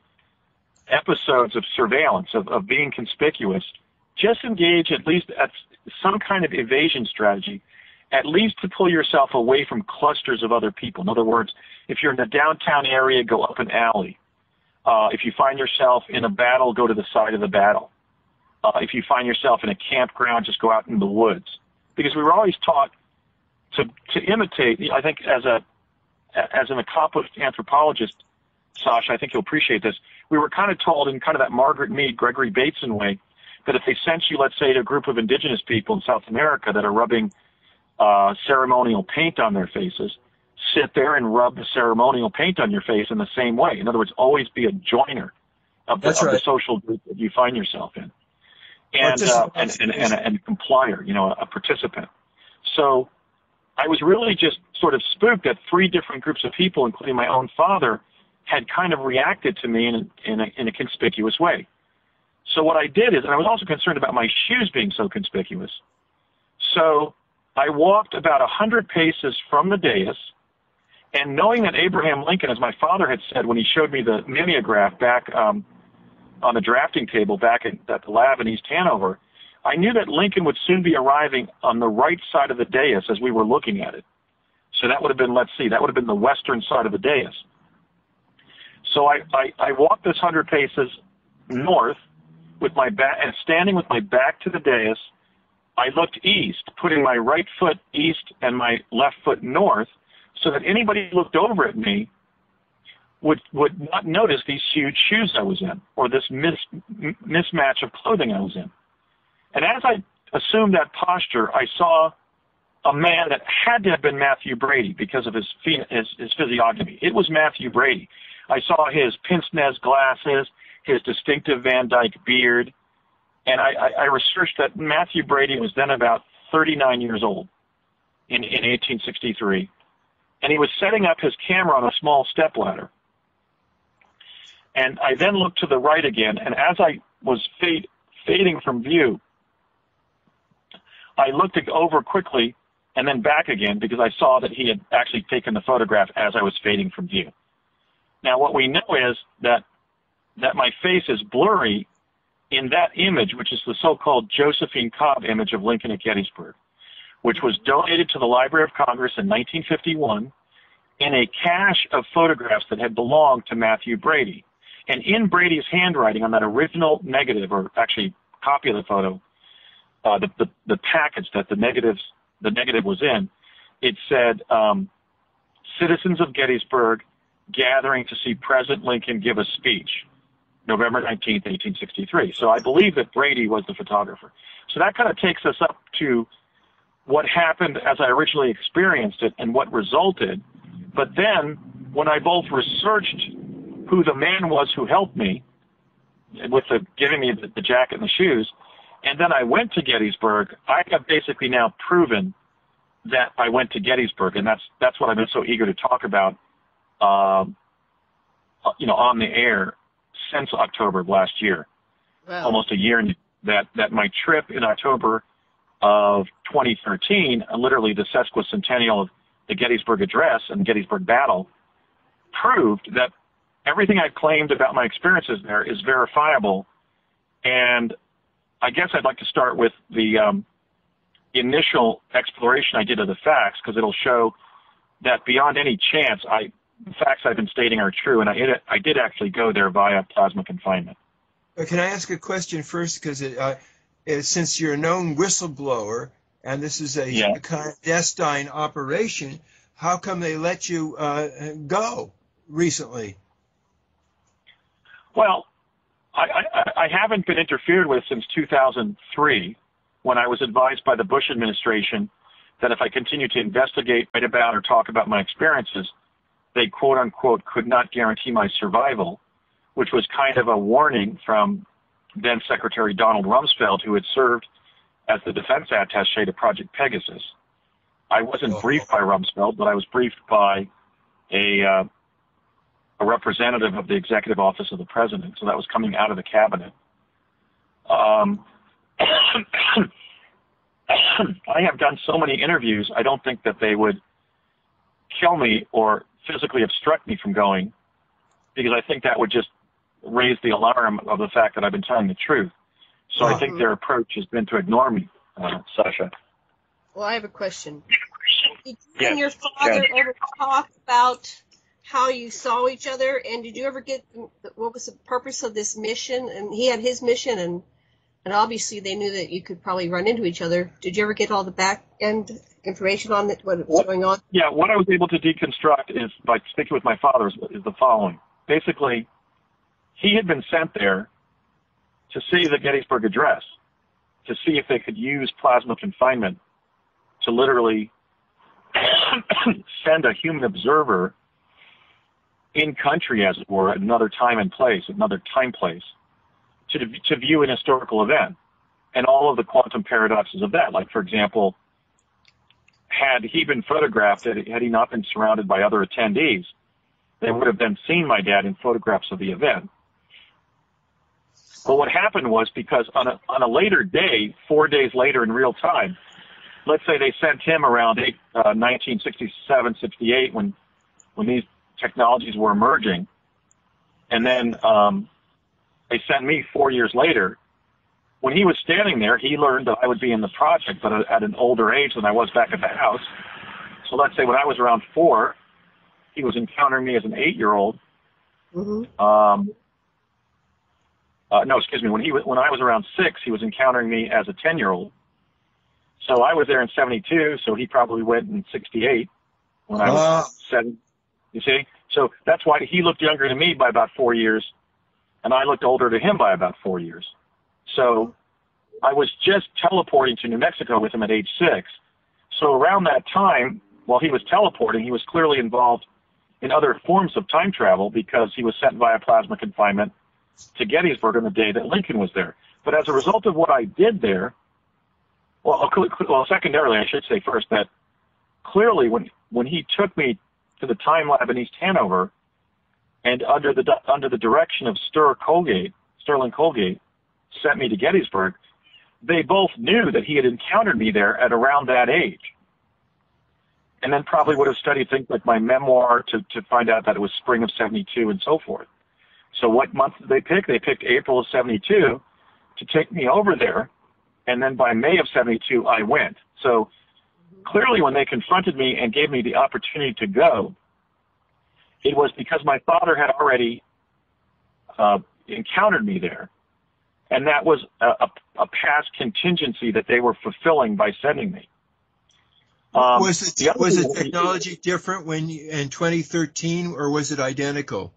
episodes of surveillance, of being conspicuous, just engage at least at some kind of evasion strategy, at least to pull yourself away from clusters of other people. In other words, if you're in the downtown area, go up an alley. If you find yourself in a battle, go to the side of the battle. If you find yourself in a campground, just go out in the woods. Because we were always taught to imitate. I think as an accomplished anthropologist, Sasha, I think you'll appreciate this. We were kind of told in kind of that Margaret Mead, Gregory Bateson way that if they sent you, let's say, to a group of indigenous people in South America that are rubbing ceremonial paint on their faces, sit there and rub the ceremonial paint on your face in the same way. In other words, always be a joiner of the social group that you find yourself in, and a complier, a participant. So I was really just sort of spooked that 3 different groups of people, including my own father, had kind of reacted to me in a conspicuous way. So what I did is, and I was also concerned about my shoes being so conspicuous. So I walked about 100 paces from the dais, and knowing that Abraham Lincoln, as my father had said when he showed me the mimeograph back on the drafting table back at the lab in East Hanover, I knew that Lincoln would soon be arriving on the right side of the dais as we were looking at it. So that would have been, that would have been the western side of the dais. So I walked this 100 paces north with my back, and standing with my back to the dais, I looked east, putting my right foot east and my left foot north, so that anybody who looked over at me would not notice these huge shoes I was in, or this mismatch of clothing I was in. And as I assumed that posture, I saw a man that had to have been Matthew Brady because of his physiognomy. It was Matthew Brady. I saw his pince-nez glasses, his distinctive Van Dyke beard, and I researched that Matthew Brady was then about 39 years old in 1863, and he was setting up his camera on a small stepladder. And I then looked to the right again, and as I was fading from view, I looked over quickly and then back again because I saw that he had actually taken the photograph as I was fading from view. Now, what we know is that my face is blurry in that image, which is the so-called Josephine Cobb image of Lincoln at Gettysburg, which was donated to the Library of Congress in 1951 in a cache of photographs that had belonged to Matthew Brady. And in Brady's handwriting on that original negative, or actually copy of the photo, the package that the negative was in, it said, "Citizens of Gettysburg gathering to see President Lincoln give a speech, November 19th, 1863. So I believe that Brady was the photographer. So that kind of takes us up to what happened as I originally experienced it and what resulted. But then when I both researched who the man was who helped me with giving me the jacket and the shoes, and then I went to Gettysburg, I have basically now proven that I went to Gettysburg, and that's what I've been so eager to talk about, on the air since October of last year. Wow. Almost a year. That my trip in October of 2013, literally the sesquicentennial of the Gettysburg Address and Gettysburg Battle, proved that everything I claimed about my experiences there is verifiable. And I guess I'd like to start with the initial exploration I did of the facts, because it'll show that beyond any chance, the facts I've been stating are true, and I did actually go there via plasma confinement. Can I ask a question first? Because since you're a known whistleblower and this is a clandestine operation. How come they let you go recently? Well, I haven't been interfered with since 2003, when I was advised by the Bush administration that if I continued to investigate, write about, or talk about my experiences, they quote-unquote could not guarantee my survival, which was kind of a warning from then Secretary Donald Rumsfeld, who had served as the defense attaché to Project Pegasus. I wasn't briefed by Rumsfeld, but I was briefed by a representative of the Executive Office of the President, so that was coming out of the cabinet. I have done so many interviews, I don't think that they would kill me or physically obstruct me from going, because I think that would just raise the alarm of the fact that I've been telling the truth. So I think their approach has been to ignore me, Sasha. Well, I have a question. Did you and your father ever talk about how you saw each other, and did you ever get what was the purpose of this mission? And he had his mission, and obviously they knew that you could probably run into each other. Did you ever get all the back end information on it, what was going on? Yeah, what I was able to deconstruct is, by speaking with my father, is the following. Basically, he had been sent there to see the Gettysburg Address, to see if they could use plasma confinement to literally send a human observer in country, as it were, at another time and place, to view an historical event and all of the quantum paradoxes of that. Like, for example, had he been photographed, had he not been surrounded by other attendees, they would have then seen my dad in photographs of the event. But what happened was, because on a later day, 4 days later in real time, let's say they sent him around 1967, 68, when these technologies were emerging, and then they sent me 4 years later. When he was standing there, he learned that I would be in the project, but at an older age than I was back at the house. So let's say when I was around 4, he was encountering me as an 8-year-old. Mm-hmm. No, excuse me. When I was around 6, he was encountering me as a 10-year-old. So I was there in 72, so he probably went in 68 when I was 7. You see? So that's why he looked younger to me by about 4 years, and I looked older to him by about 4 years. So I was just teleporting to New Mexico with him at age 6. So around that time, while he was teleporting, he was clearly involved in other forms of time travel, because he was sent via plasma confinement to Gettysburg on the day that Lincoln was there. But as a result of what I did there, well, secondarily, I should say first that clearly when he took me to the time lab in East Hanover, and under the direction of Sterling Colgate, sent me to Gettysburg, they both knew that he had encountered me there at around that age, and then probably would have studied things like my memoir to find out that it was spring of 72 and so forth. So what month did they pick? They picked April of 72 to take me over there, and then by May of 72, I went. So clearly when they confronted me and gave me the opportunity to go, it was because my father had already encountered me there, and that was a past contingency that they were fulfilling by sending me. Was the technology different in 2013, or was it identical?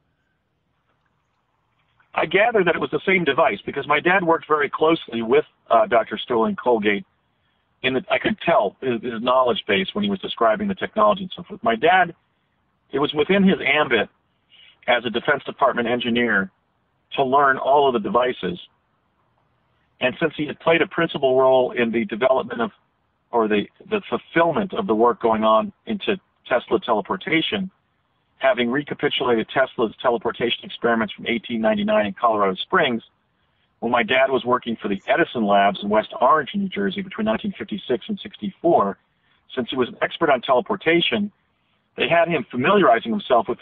I gather that it was the same device, because my dad worked very closely with Dr. Sterling Colgate. I could tell his knowledge base when he was describing the technology and so forth. My dad, it was within his ambit as a Defense Department engineer to learn all of the devices. And since he had played a principal role in the development of, or the fulfillment of the work going on into Tesla teleportation, having recapitulated Tesla's teleportation experiments from 1899 in Colorado Springs, when my dad was working for the Edison Labs in West Orange, New Jersey, between 1956 and 64, since he was an expert on teleportation, they had him familiarizing himself with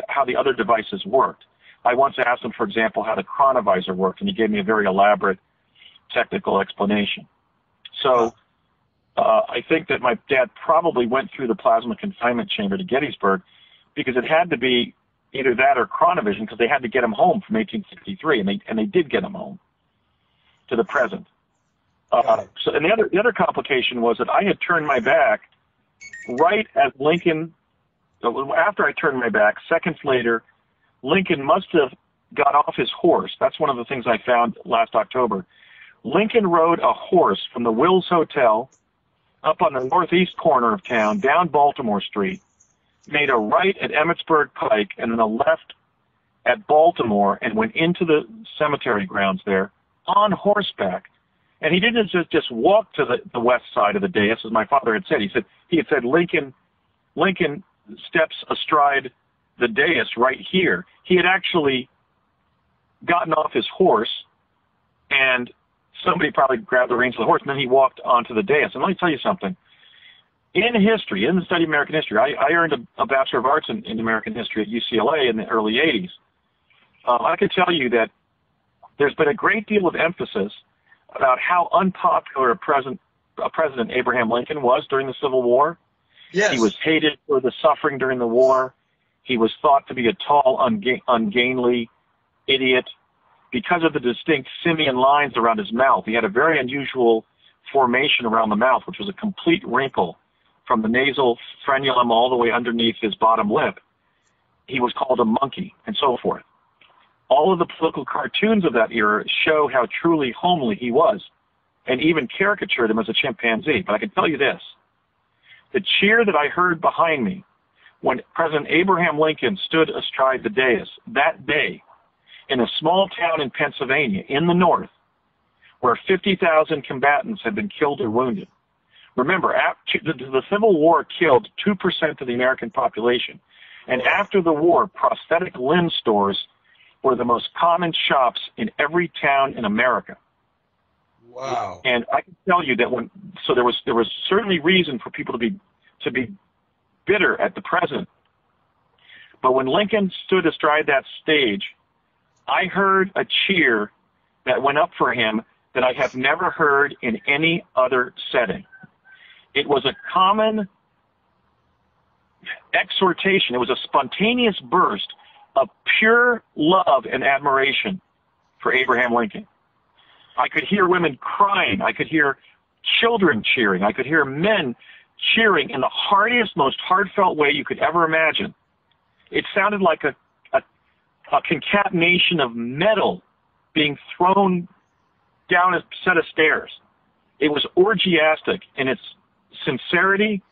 how the other devices worked. I once asked him, for example, how the chronovisor worked, and he gave me a very elaborate technical explanation. So I think that my dad probably went through the plasma confinement chamber to Gettysburg, because it had to be either that or chronovision, because they had to get him home from 1863, and they did get him home to the present. So, and the other complication was that I had turned my back right as Lincoln. After I turned my back, seconds later, Lincoln must have got off his horse. That's one of the things I found last October. Lincoln rode a horse from the Wills Hotel up on the northeast corner of town, down Baltimore Street, made a right at Emmitsburg Pike, and then a left at Baltimore, and went into the cemetery grounds there on horseback. And he didn't just walk to the west side of the dais, as my father had said. He had said Lincoln steps astride the dais right here. He had actually gotten off his horse, and somebody probably grabbed the reins of the horse, and then he walked onto the dais. And let me tell you something. In history, in the study of American history, I earned a Bachelor of Arts in American History at UCLA in the early 80s. I can tell you that there's been a great deal of emphasis about how unpopular President Abraham Lincoln was during the Civil War. Yes. He was hated for the suffering during the war. He was thought to be a tall, ungainly idiot because of the distinct simian lines around his mouth. He had a very unusual formation around the mouth, which was a complete wrinkle from the nasal frenulum all the way underneath his bottom lip. He was called a monkey, and so forth. All of the political cartoons of that era show how truly homely he was, and even caricatured him as a chimpanzee. But I can tell you this. The cheer that I heard behind me when President Abraham Lincoln stood astride the dais that day in a small town in Pennsylvania, in the north, where 50,000 combatants had been killed or wounded. Remember, the Civil War killed 2% of the American population. And after the war, prosthetic limb stores were the most common shops in every town in America. Wow. And I can tell you that there was certainly reason for people to be bitter at the president. But when Lincoln stood astride that stage, I heard a cheer that went up for him that I have never heard in any other setting. It was a common exhortation. It was a spontaneous burst of pure love and admiration for Abraham Lincoln. I could hear women crying. I could hear children cheering. I could hear men cheering in the heartiest, most heartfelt way you could ever imagine. It sounded like a concatenation of metal being thrown down a set of stairs. It was orgiastic in its sincerity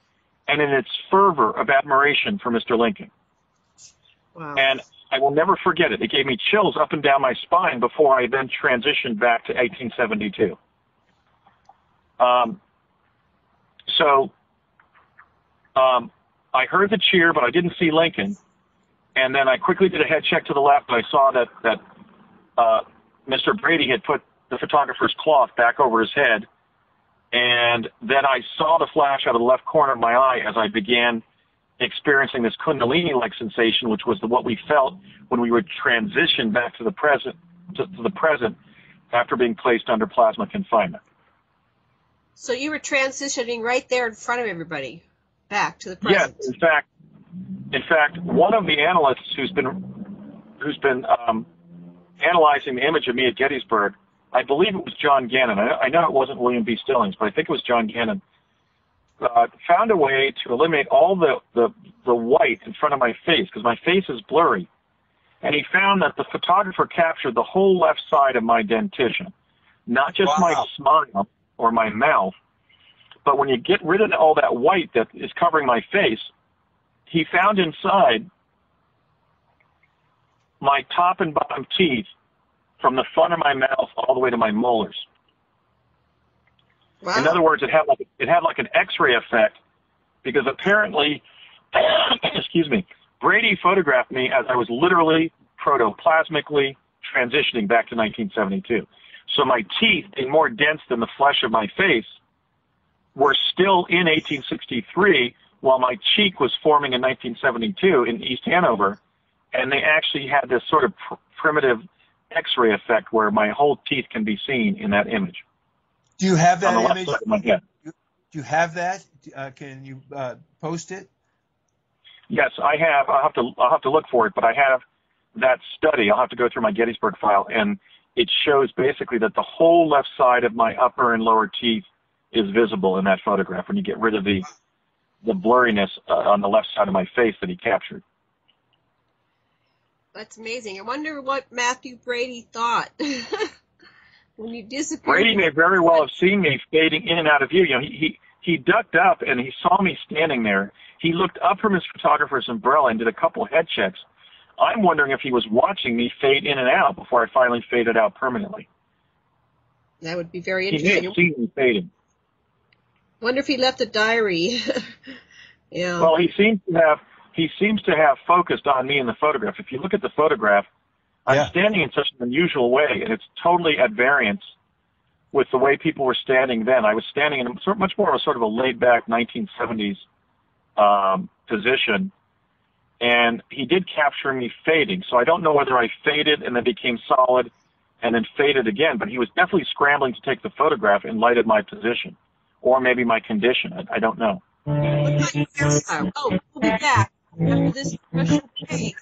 and in its fervor of admiration for Mr. Lincoln. Wow. And I will never forget it. It gave me chills up and down my spine before I then transitioned back to 1872. I heard the cheer, but I didn't see Lincoln. And then I quickly did a head check to the left, and I saw that Mr. Brady had put the photographer's cloth back over his head. And then I saw the flash out of the left corner of my eye as I began experiencing this kundalini-like sensation, which was what we felt when we would transition back to the present after being placed under plasma confinement. So you were transitioning right there in front of everybody, back to the present. Yes, in fact, one of the analysts who's been analyzing the image of me at Gettysburg, I believe it was John Gannon. I know it wasn't William B. Stillings, but I think it was John Gannon. Found a way to eliminate all the white in front of my face, because my face is blurry. And he found that the photographer captured the whole left side of my dentition, not just my smile or my mouth, but when you get rid of all that white that is covering my face, he found inside my top and bottom teeth from the front of my mouth all the way to my molars. Wow. In other words, it had like an X-ray effect, because apparently, excuse me, Brady photographed me as I was literally protoplasmically transitioning back to 1972. So my teeth, being more dense than the flesh of my face, were still in 1863, while my cheek was forming in 1972 in East Hanover, and they actually had this sort of primitive X-ray effect where my whole teeth can be seen in that image. Do you have that on the image? left side of my head. Do you have that? Can you post it? Yes, I have. I'll have to look for it, but I have that study. I'll have to go through my Gettysburg file, and it shows basically that the whole left side of my upper and lower teeth is visible in that photograph when you get rid of the blurriness on the left side of my face that he captured. That's amazing. I wonder what Matthew Brady thought when you disappeared. Brady may very well have seen me fading in and out of view. You know, he ducked up and he saw me standing there. He looked up from his photographer's umbrella and did a couple head checks. I'm wondering if he was watching me fade in and out before I finally faded out permanently. That would be very He interesting. may have seen me fading. Wonder if he left a diary. Yeah. Well, he seems to have focused on me in the photograph. If you look at the photograph, I'm standing in such an unusual way, and it's totally at variance with the way people were standing then. I was standing in much more of a sort of a laid-back 1970s position, and he did capture me fading. So I don't know whether I faded and then became solid and then faded again, but he was definitely scrambling to take the photograph in light of my position, or maybe my condition. I don't know. What about your hairstyle? Oh, we'll be back after this commercial break.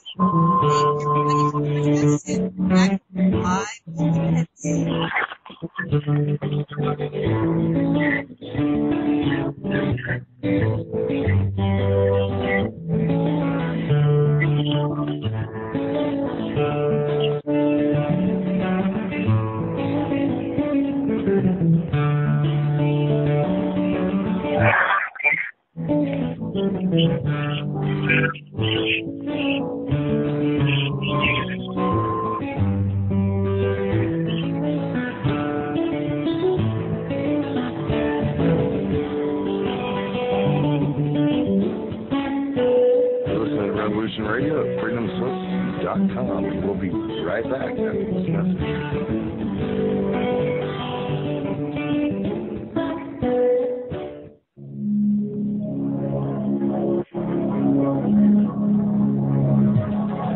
That's it. Back in 5 minutes. Revolution Radio at freedomslips.com. We'll be right back after this message.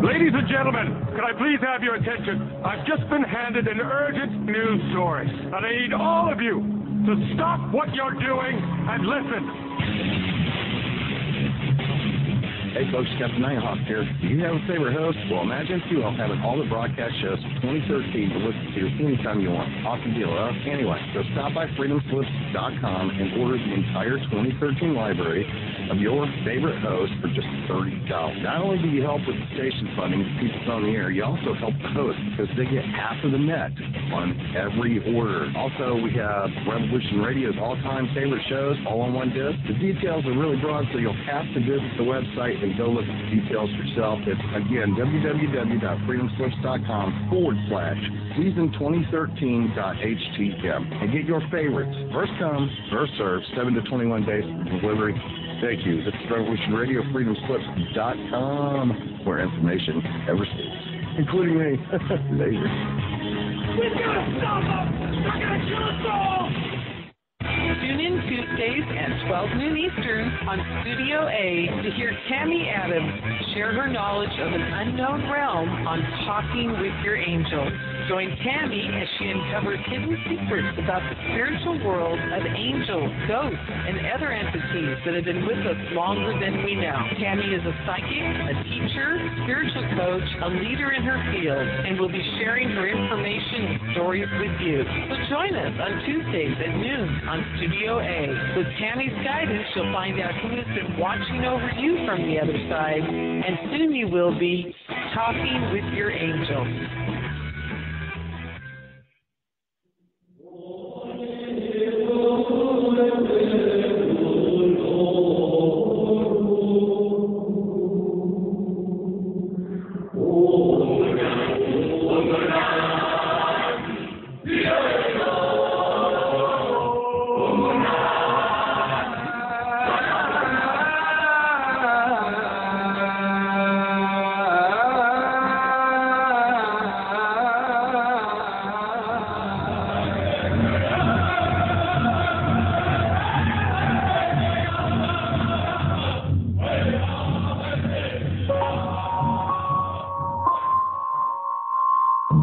Ladies and gentlemen, can I please have your attention? I've just been handed an urgent news story, and I need all of you to stop what you're doing and listen. Hey folks, Captain Nighthawk here. Do you have a favorite host? Well, imagine if you all having all the broadcast shows from 2013 to listen to anytime you want. Awesome deal, huh? Anyway, so stop by freedomslips.com and order the entire 2013 library of your favorite host for just $30. Not only do you help with the station funding to keep us on the air, you also help the host because they get half of the net on every order. Also, we have Revolution Radio's all-time favorite shows all on one disc. The details are really broad, so you'll have to visit the website and go look at the details yourself. It's, again, www.freedomslips.com/season2013.htm and get your favorites. First come, first served, 7 to 21 days for delivery. Thank you. This is Revolution Radio, freedomslips.com, where information never sleeps, including me. Later. We've got to stop them! They're going to kill us all! Tune in Tuesdays at 12 noon Eastern on Studio A to hear Tammy Adams share her knowledge of an unknown realm on Talking with Your Angel. Join Tammy as she uncovers hidden secrets about the spiritual world of angels, ghosts, and other entities that have been with us longer than we know. Tammy is a psychic, a teacher, spiritual coach, a leader in her field, and will be sharing her information and stories with you. So join us on Tuesdays at noon on Studio A. With Tammy's guidance, you'll find out who has been watching over you from the other side, and soon you will be talking with your angel.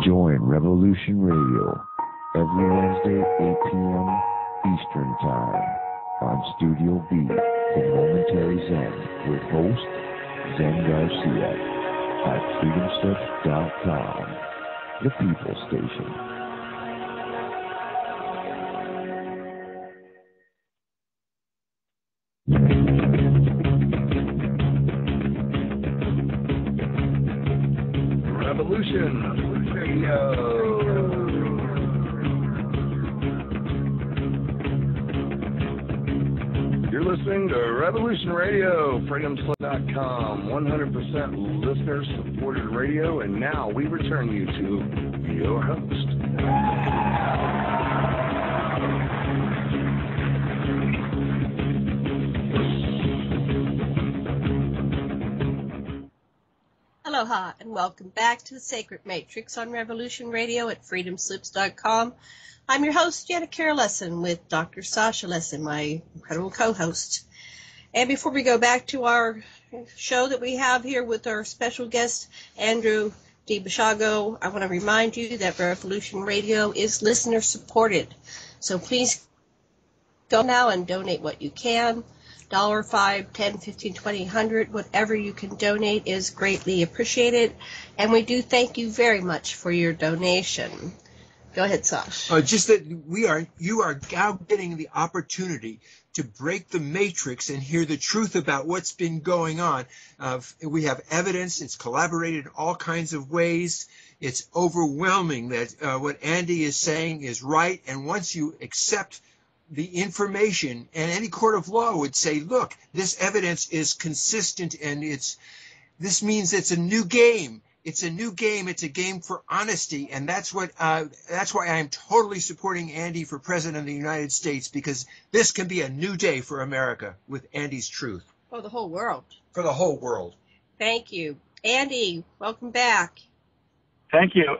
Join Revolution Radio every Wednesday at 8 p.m. Eastern Time on Studio B for Momentary Zen with host Zen Garcia at freedomslips.com. the People Station. Revolution Radio. You're listening to Revolution Radio, freedomslip.com, 100% listener-supported radio, and now we return you to your host. Aloha, and welcome back to the Sacred Matrix on Revolution Radio at freedomslips.com. I'm your host, Janet Lessin, with Dr. Sasha Lessin, my incredible co-host. And before we go back to our show that we have here with our special guest, Andrew D. Basiago, I want to remind you that Revolution Radio is listener-supported. So please go now and donate what you can. $1, $5, $10, $15, $20, $100, whatever you can donate is greatly appreciated. And we do thank you very much for your donation. Go ahead, Sash. Just that you are now getting the opportunity to break the matrix and hear the truth about what's been going on. We have evidence. It's collaborated in all kinds of ways. It's overwhelming that what Andy is saying is right. And once you accept the information, and any court of law would say, look, this evidence is consistent, and this means it's a new game. It's a new game. It's a game for honesty, and that's why I'm totally supporting Andy for President of the United States, because this can be a new day for America with Andy's truth. For the whole world. For the whole world. Thank you. Andy, welcome back. Thank you.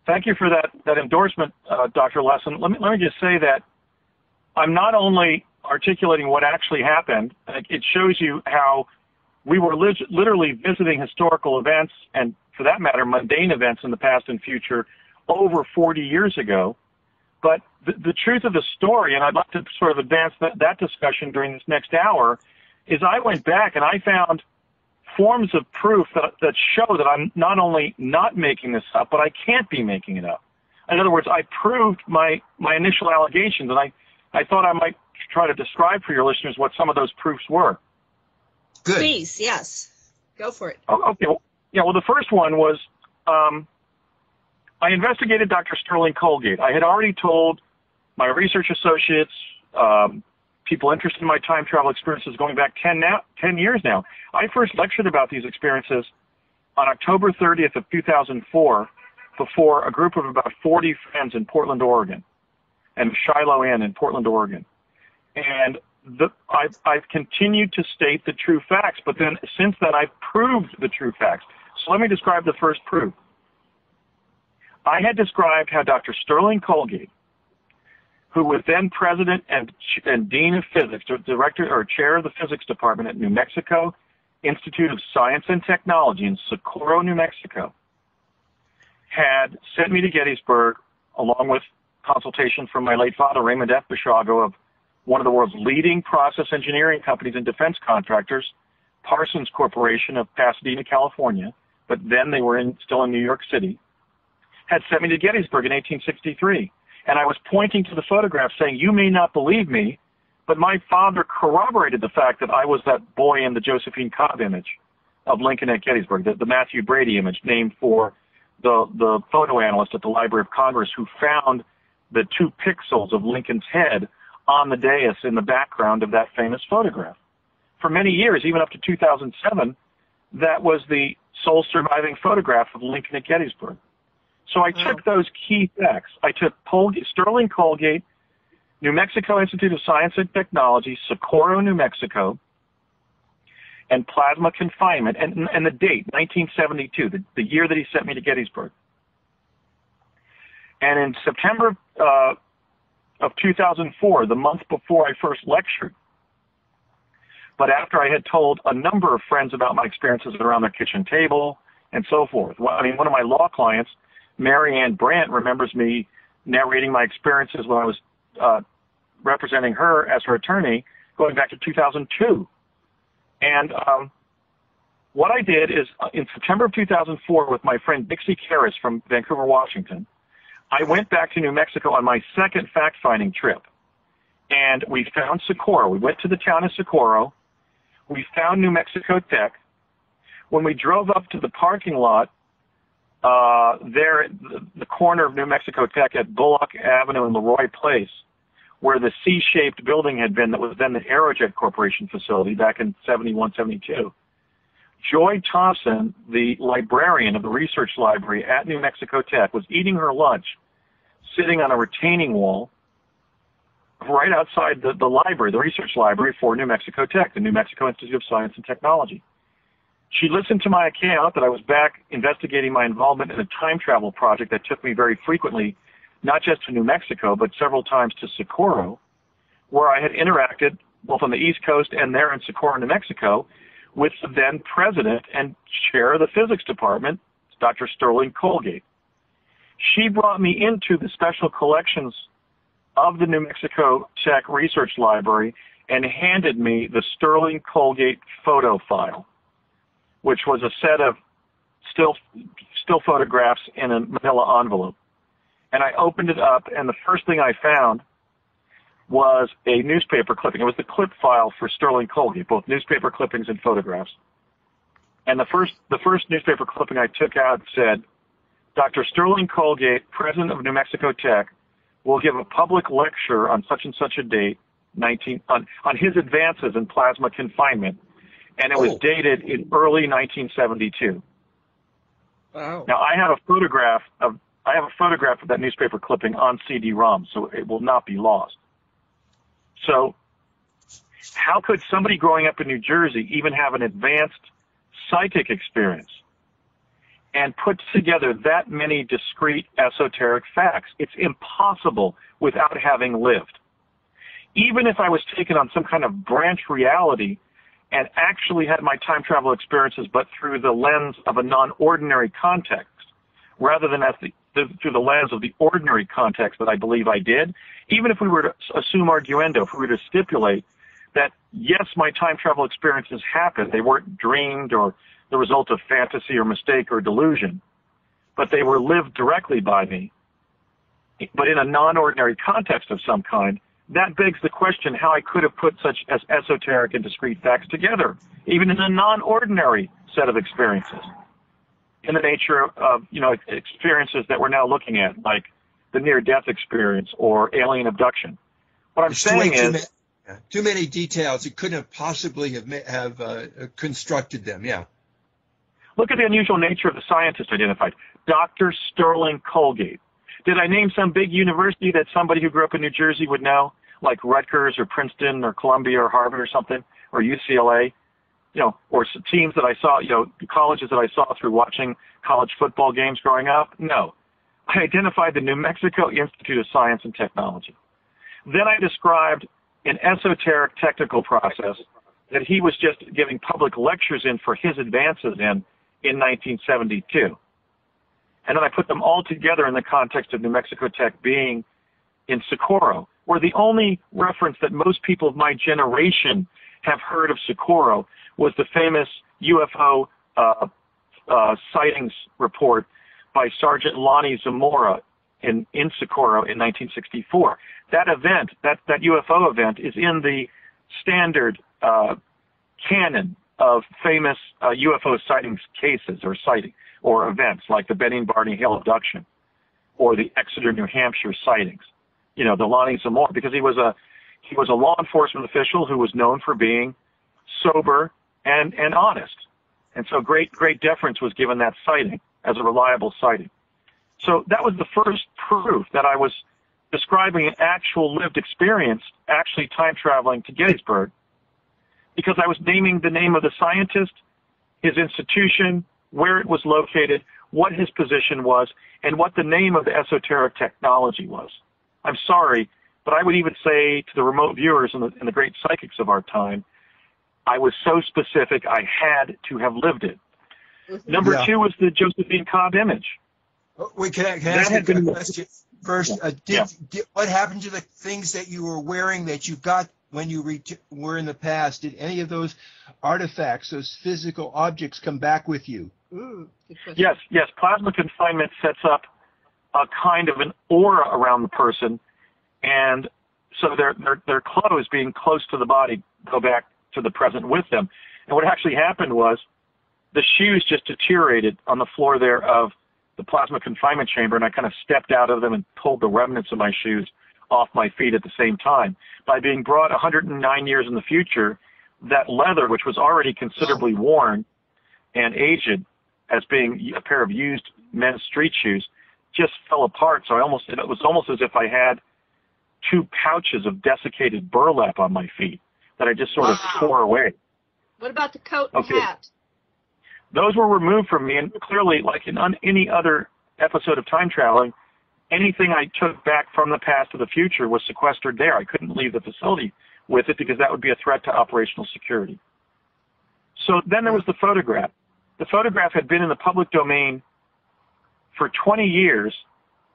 Thank you for that endorsement, Dr. Lessin. Let me just say that I'm not only articulating what actually happened, it shows you how we were literally visiting historical events, and for that matter, mundane events in the past and future over 40 years ago. But the truth of the story, and I'd like to sort of advance that discussion during this next hour, is I went back and I found forms of proof that show that I'm not only not making this up, but I can't be making it up. In other words, I proved my initial allegations, and I thought I might try to describe for your listeners what some of those proofs were. Good. Please, yes. Go for it. Okay. Well, the first one was I investigated Dr. Sterling Colgate. I had already told my research associates, people interested in my time travel experiences going back 10 years now. I first lectured about these experiences on October 30th of 2004 before a group of about 40 friends in Portland, Oregon, and Shiloh Inn in Portland, Oregon. And I've continued to state the true facts, but then since then I've proved the true facts. So let me describe the first proof. I had described how Dr. Sterling Colgate, who was then president and dean of physics, director or chair of the physics department at New Mexico Institute of Science and Technology in Socorro, New Mexico, had sent me to Gettysburg along with consultation from my late father, Raymond F. Basiago, of one of the world's leading process engineering companies and defense contractors, Parsons Corporation of Pasadena, California, but then they were still in New York City, had sent me to Gettysburg in 1863. And I was pointing to the photograph saying, you may not believe me, but my father corroborated the fact that I was that boy in the Josephine Cobb image of Lincoln at Gettysburg, the Matthew Brady image named for the photo analyst at the Library of Congress who found the 2 pixels of Lincoln's head on the dais in the background of that famous photograph. For many years, even up to 2007, that was the sole surviving photograph of Lincoln at Gettysburg. So I took those key facts. I took Sterling Colgate, New Mexico Institute of Science and Technology, Socorro, New Mexico, and plasma confinement, and the date, 1972, the year that he sent me to Gettysburg. And in September of 2004, the month before I first lectured, but after I had told a number of friends about my experiences around their kitchen table and so forth. I mean, one of my law clients, Mary Ann Brandt, remembers me narrating my experiences when I was representing her as her attorney going back to 2002. And what I did is in September of 2004 with my friend Dixie Karras from Vancouver, Washington, I went back to New Mexico on my second fact-finding trip. And we found Socorro. We went to the town of Socorro. We found New Mexico Tech. When we drove up to the parking lot, there at the corner of New Mexico Tech at Bullock Avenue and Leroy Place, where the C-shaped building had been that was then the Aerojet Corporation facility back in 71, 72, Joy Thompson, the librarian of the research library at New Mexico Tech, was eating her lunch, sitting on a retaining wall right outside the library, the research library for New Mexico Tech, the New Mexico Institute of Science and Technology. She listened to my account that I was back investigating my involvement in a time travel project that took me very frequently, not just to New Mexico, but several times to Socorro, where I had interacted both on the East Coast and there in Socorro, New Mexico, with the then president and chair of the physics department, Dr. Sterling Colgate. She brought me into the special collections of the New Mexico Tech Research Library and handed me the Sterling Colgate photo file, which was a set of still photographs in a manila envelope. And I opened it up, and the first thing I found was a newspaper clipping. It was the clip file for Sterling Colgate, both newspaper clippings and photographs. And the first newspaper clipping I took out said, Dr. Sterling Colgate, president of New Mexico Tech, will give a public lecture on such and such a date, on his advances in plasma confinement, and it was dated in early 1972. Wow. Now I have a photograph of that newspaper clipping on CD-ROM, so it will not be lost. So how could somebody growing up in New Jersey even have an advanced psychic experience and put together that many discrete esoteric facts? It's impossible without having lived. Even if I was taken on some kind of branch reality and actually had my time travel experiences but through the lens of a non-ordinary context, rather than through the lens of the ordinary context that I believe I did, even if we were to assume arguendo, if we were to stipulate that, yes, my time travel experiences happened, they weren't dreamed or the result of fantasy or mistake or delusion, but they were lived directly by me, but in a non-ordinary context of some kind, that begs the question how I could have put such as esoteric and discrete facts together, even in a non-ordinary set of experiences, in the nature of experiences that we're now looking at, like the near-death experience or alien abduction. What I'm saying is, too many details. It couldn't have possibly have constructed them. Yeah. Look at the unusual nature of the scientist identified, Dr. Sterling Colgate. Did I name some big university that somebody who grew up in New Jersey would know, like Rutgers or Princeton or Columbia or Harvard or something, or UCLA, or teams that I saw, colleges that I saw through watching college football games growing up? No. I identified the New Mexico Institute of Science and Technology. Then I described an esoteric technical process that he was just giving public lectures in for his advances in 1972. And then I put them all together in the context of New Mexico Tech being in Socorro, where the only reference that most people of my generation have heard of Socorro was the famous UFO sightings report by Sergeant Lonnie Zamora in Socorro in 1964. That event, that UFO event, is in the standard canon of famous UFO sightings cases or events, like the Benning Barney Hill abduction or the Exeter, New Hampshire sightings. The Lonnie Zamora, because he was a law enforcement official who was known for being sober and honest. And so great deference was given that sighting as a reliable sighting. So that was the first proof that I was describing an actual lived experience, actually time traveling to Gettysburg, because I was naming the name of the scientist, his institution, where it was located, what his position was, and what the name of the esoteric technology was. I'm sorry, but I would even say to the remote viewers and the great psychics of our time, I was so specific I had to have lived it. Number two was the Josephine Cobb image. Wait, can I ask you a question first? What happened to the things that you were wearing that you got when you were in the past, did any of those artifacts, those physical objects, come back with you? Yes. Plasma confinement sets up a kind of an aura around the person, and so their clothes, being close to the body, go back to the present with them. And what actually happened was the shoes just deteriorated on the floor there of the plasma confinement chamber, and I kind of stepped out of them and pulled the remnants of my shoes off my feet at the same time. By being brought 109 years in the future, that leather, which was already considerably worn and aged as being a pair of used men's street shoes, just fell apart. So it was almost as if I had two pouches of desiccated burlap on my feet that I just sort of tore away. What about the coat and hat? Those were removed from me, and clearly, like in any other episode of time traveling, anything I took back from the past to the future was sequestered there. I couldn't leave the facility with it because that would be a threat to operational security. So then there was the photograph. The photograph had been in the public domain for 20 years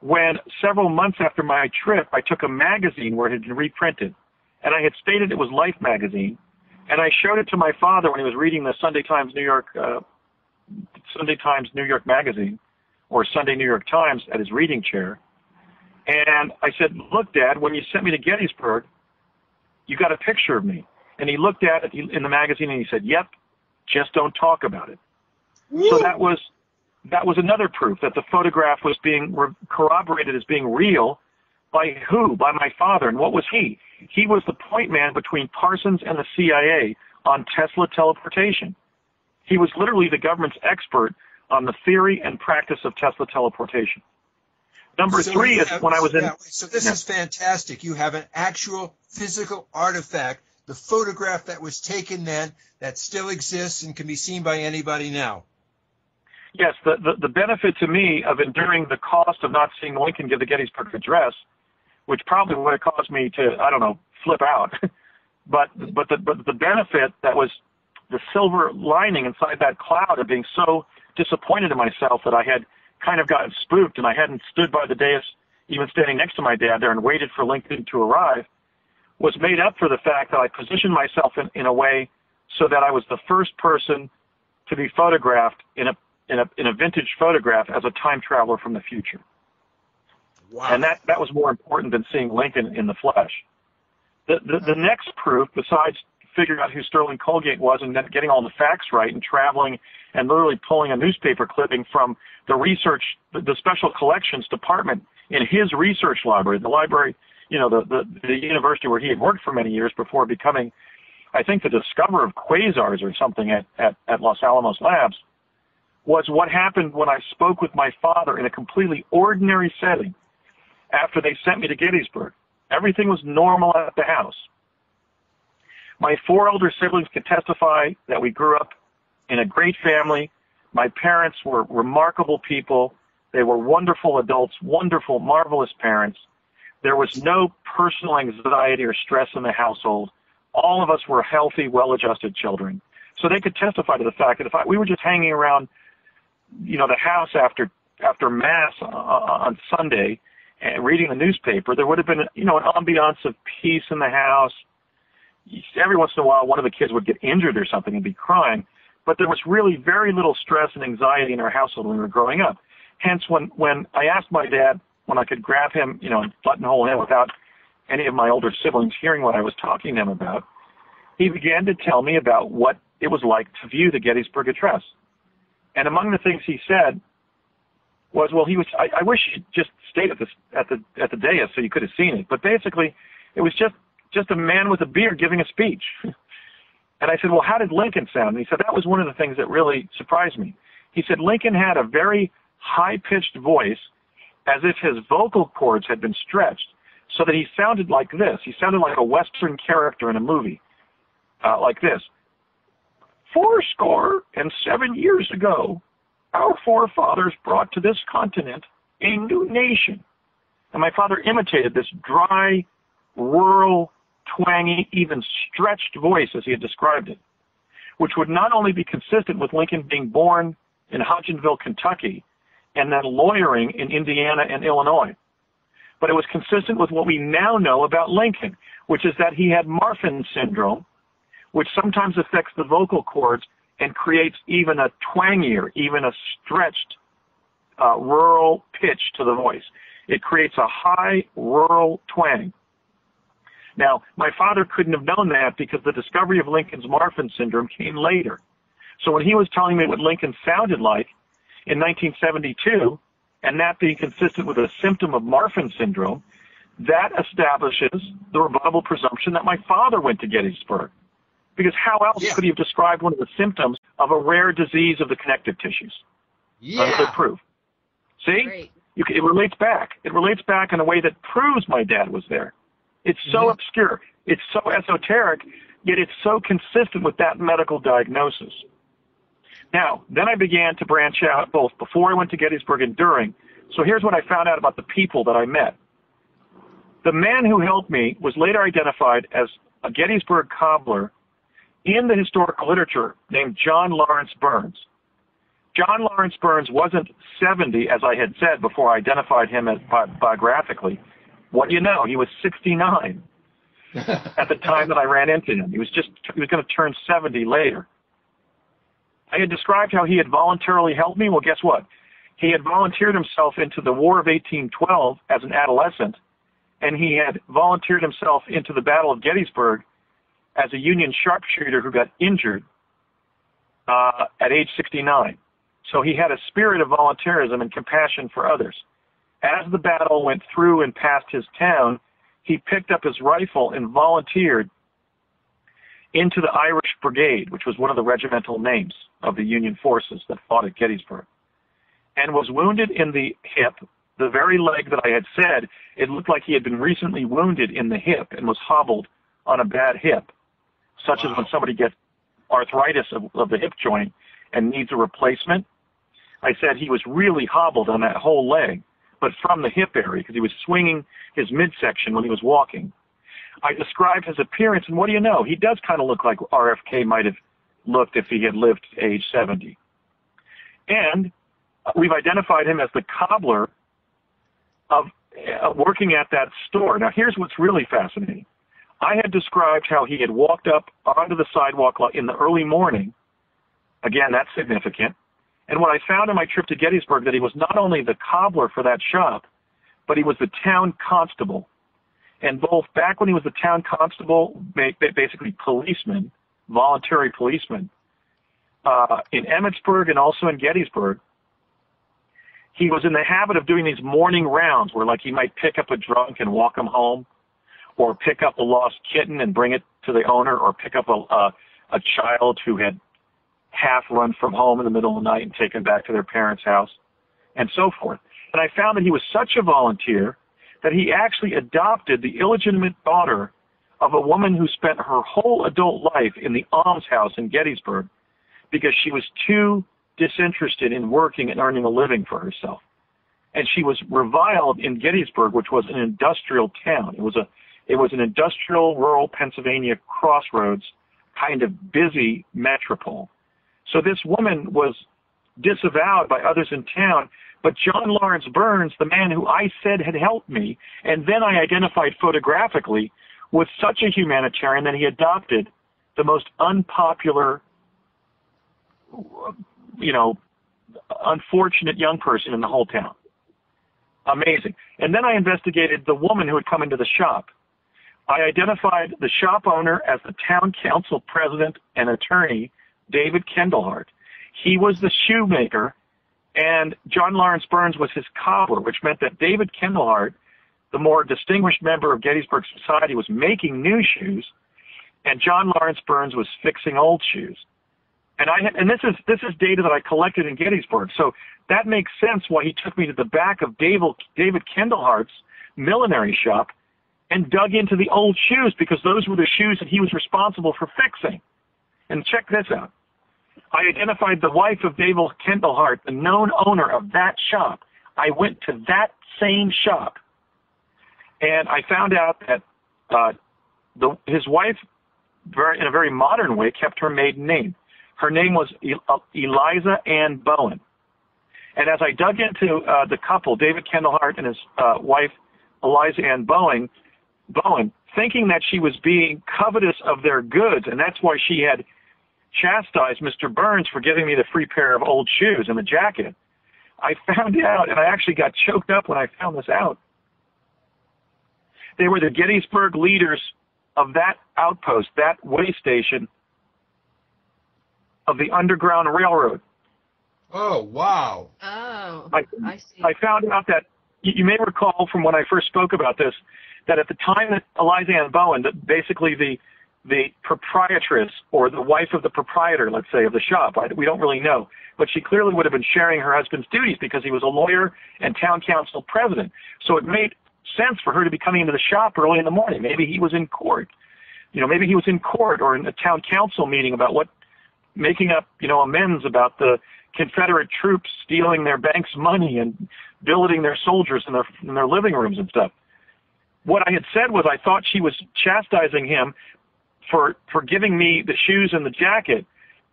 when several months after my trip, I took a magazine where it had been reprinted, and I had stated it was Life magazine, and I showed it to my father when he was reading the Sunday Times New York magazine, or Sunday New York Times, at his reading chair. And I said, "Look, Dad, when you sent me to Gettysburg, you got a picture of me." And he looked at it in the magazine and he said, "Yep, just don't talk about it." So that was another proof that the photograph was being corroborated as being real. By who? By my father. And what was he? He was the point man between Parsons and the CIA on Tesla teleportation. He was literally the government's expert on the theory and practice of Tesla teleportation. Number three is when I was in... So this is fantastic. You have an actual physical artifact, the photograph that was taken then, that still exists and can be seen by anybody now. Yes, the benefit to me of enduring the cost of not seeing Lincoln give the Gettysburg Address, which probably would have caused me to, I don't know, flip out. but the benefit that was the silver lining inside that cloud of being so disappointed in myself that I had kind of gotten spooked and I hadn't stood by the dais, even standing next to my dad there, and waited for Lincoln to arrive, was made up for the fact that I positioned myself in a way so that I was the first person to be photographed in a vintage photograph as a time traveler from the future. Wow. And that was more important than seeing Lincoln in the flesh. The next proof, besides figuring out who Sterling Colgate was and then getting all the facts right and traveling and literally pulling a newspaper clipping from the special collections department in his research library, the library, the university where he had worked for many years before becoming, I think, the discoverer of quasars or something at Los Alamos Labs, was what happened when I spoke with my father in a completely ordinary setting after they sent me to Gettysburg. Everything was normal at the house. My 4 older siblings can testify that we grew up in a great family. My parents were remarkable people. They were wonderful adults, wonderful, marvelous parents. There was no personal anxiety or stress in the household. All of us were healthy, well-adjusted children. So they could testify to the fact that if we were just hanging around, the house after Mass on Sunday and reading the newspaper, there would have been, an ambiance of peace in the house. Every once in a while, one of the kids would get injured or something and be crying, but there was really very little stress and anxiety in our household when we were growing up. Hence, when I asked my dad when I could grab him, and buttonhole him without any of my older siblings hearing what I was talking to him about, he began to tell me about what it was like to view the Gettysburg Address. And among the things he said was, well, I wish you'd just stayed at the dais so you could have seen it. But basically, it was just a man with a beard giving a speech. And I said, well, how did Lincoln sound? And he said, that was one of the things that really surprised me. He said Lincoln had a very high-pitched voice, as if his vocal cords had been stretched, so that he sounded like this. He sounded like a Western character in a movie, like this. 77 years ago, our forefathers brought to this continent a new nation. And my father imitated this dry, rural, twangy, even stretched voice as he had described it, which would not only be consistent with Lincoln being born in Hodgenville, Kentucky, and then lawyering in Indiana and Illinois, but it was consistent with what we now know about Lincoln, which is that he had Marfan syndrome, which sometimes affects the vocal cords and creates even a twangier, even a stretched rural pitch to the voice. It creates a high rural twang. Now, my father couldn't have known that because the discovery of Lincoln's Marfan syndrome came later. So when he was telling me what Lincoln sounded like in 1972, and that being consistent with a symptom of Marfan syndrome, that establishes the rebuttable presumption that my father went to Gettysburg. Because how else could he have described one of the symptoms of a rare disease of the connective tissues? Another proof. See? It relates back. It relates back in a way that proves my dad was there. It's so obscure. It's so esoteric, yet it's so consistent with that medical diagnosis. Now, then I began to branch out both before I went to Gettysburg and during. So here's what I found out about the people that I met. The man who helped me was later identified as a Gettysburg cobbler in the historical literature named John Lawrence Burns. John Lawrence Burns wasn't 70, as I had said before I identified him as biographically. What do you know? He was 69 at the time that I ran into him. He was going to turn 70 later. I had described how he had voluntarily helped me. Well, guess what? He had volunteered himself into the War of 1812 as an adolescent, and he had volunteered himself into the Battle of Gettysburg as a Union sharpshooter who got injured at age 69. So he had a spirit of volunteerism and compassion for others. As the battle went through and past his town, he picked up his rifle and volunteered into the Irish Brigade, which was one of the regimental names of the Union forces that fought at Gettysburg, and was wounded in the hip, the very leg that I had said, it looked like he had been recently wounded in the hip and was hobbled on a bad hip, such as when somebody gets arthritis of the hip joint and needs a replacement. I said he was really hobbled on that whole leg, but from the hip area because he was swinging his midsection when he was walking. I described his appearance, and what do you know? He does kind of look like RFK might have looked if he had lived to age 70. And we've identified him as the cobbler of working at that store. Now, here's what's really fascinating. I had described how he had walked up onto the sidewalk in the early morning. Again, that's significant. And when I found on my trip to Gettysburg that he was not only the cobbler for that shop, but he was the town constable. And both back when he was the town constable, basically policeman, voluntary policeman, in Emmitsburg and also in Gettysburg, he was in the habit of doing these morning rounds where like he might pick up a drunk and walk him home, or pick up a lost kitten and bring it to the owner, or pick up a child who had half run from home in the middle of the night and taken back to their parents' house, and so forth. And I found that he was such a volunteer that he actually adopted the illegitimate daughter of a woman who spent her whole adult life in the almshouse in Gettysburg because she was too disinterested in working and earning a living for herself. And she was reviled in Gettysburg, which was an industrial town. It was an industrial, rural Pennsylvania crossroads kind of busy metropole. So this woman was disavowed by others in town, but John Lawrence Burns, the man who I said had helped me, and then I identified photographically, was such a humanitarian that he adopted the most unpopular, unfortunate young person in the whole town. Amazing. And then I investigated the woman who had come into the shop. I identified the shop owner as the town council president and attorney, David Kendallhart. He was the shoemaker, and John Lawrence Burns was his cobbler, which meant that David Kendallhart, the more distinguished member of Gettysburg society, was making new shoes, and John Lawrence Burns was fixing old shoes. And this is data that I collected in Gettysburg, so that makes sense why he took me to the back of David Kendallhart's millinery shop and dug into the old shoes, because those were the shoes that he was responsible for fixing. And check this out. I identified the wife of David Kendallhart, the known owner of that shop. I went to that same shop, and I found out that his wife, in a very modern way, kept her maiden name. Her name was Eliza Ann Bowen. And as I dug into the couple, David Kendallhart and his wife, Eliza Ann Bowen, thinking that she was being covetous of their goods, and that's why she had chastised Mr. Burns for giving me the free pair of old shoes and the jacket. I found out, and I actually got choked up when I found this out. They were the Gettysburg leaders of that outpost, that way station of the Underground Railroad. Oh, wow. Oh, I see. I found out that, you may recall from when I first spoke about this, that at the time that Eliza Ann Bowen, that basically the proprietress or the wife of the proprietor, let's say, of the shop, we don't really know, but she clearly would have been sharing her husband's duties because he was a lawyer and town council president. So it made sense for her to be coming into the shop early in the morning. Maybe he was in court. Maybe he was in court or in a town council meeting about making up, amends about the Confederate troops stealing their bank's money and billeting their soldiers in their living rooms and stuff. What I had said was I thought she was chastising him for giving me the shoes and the jacket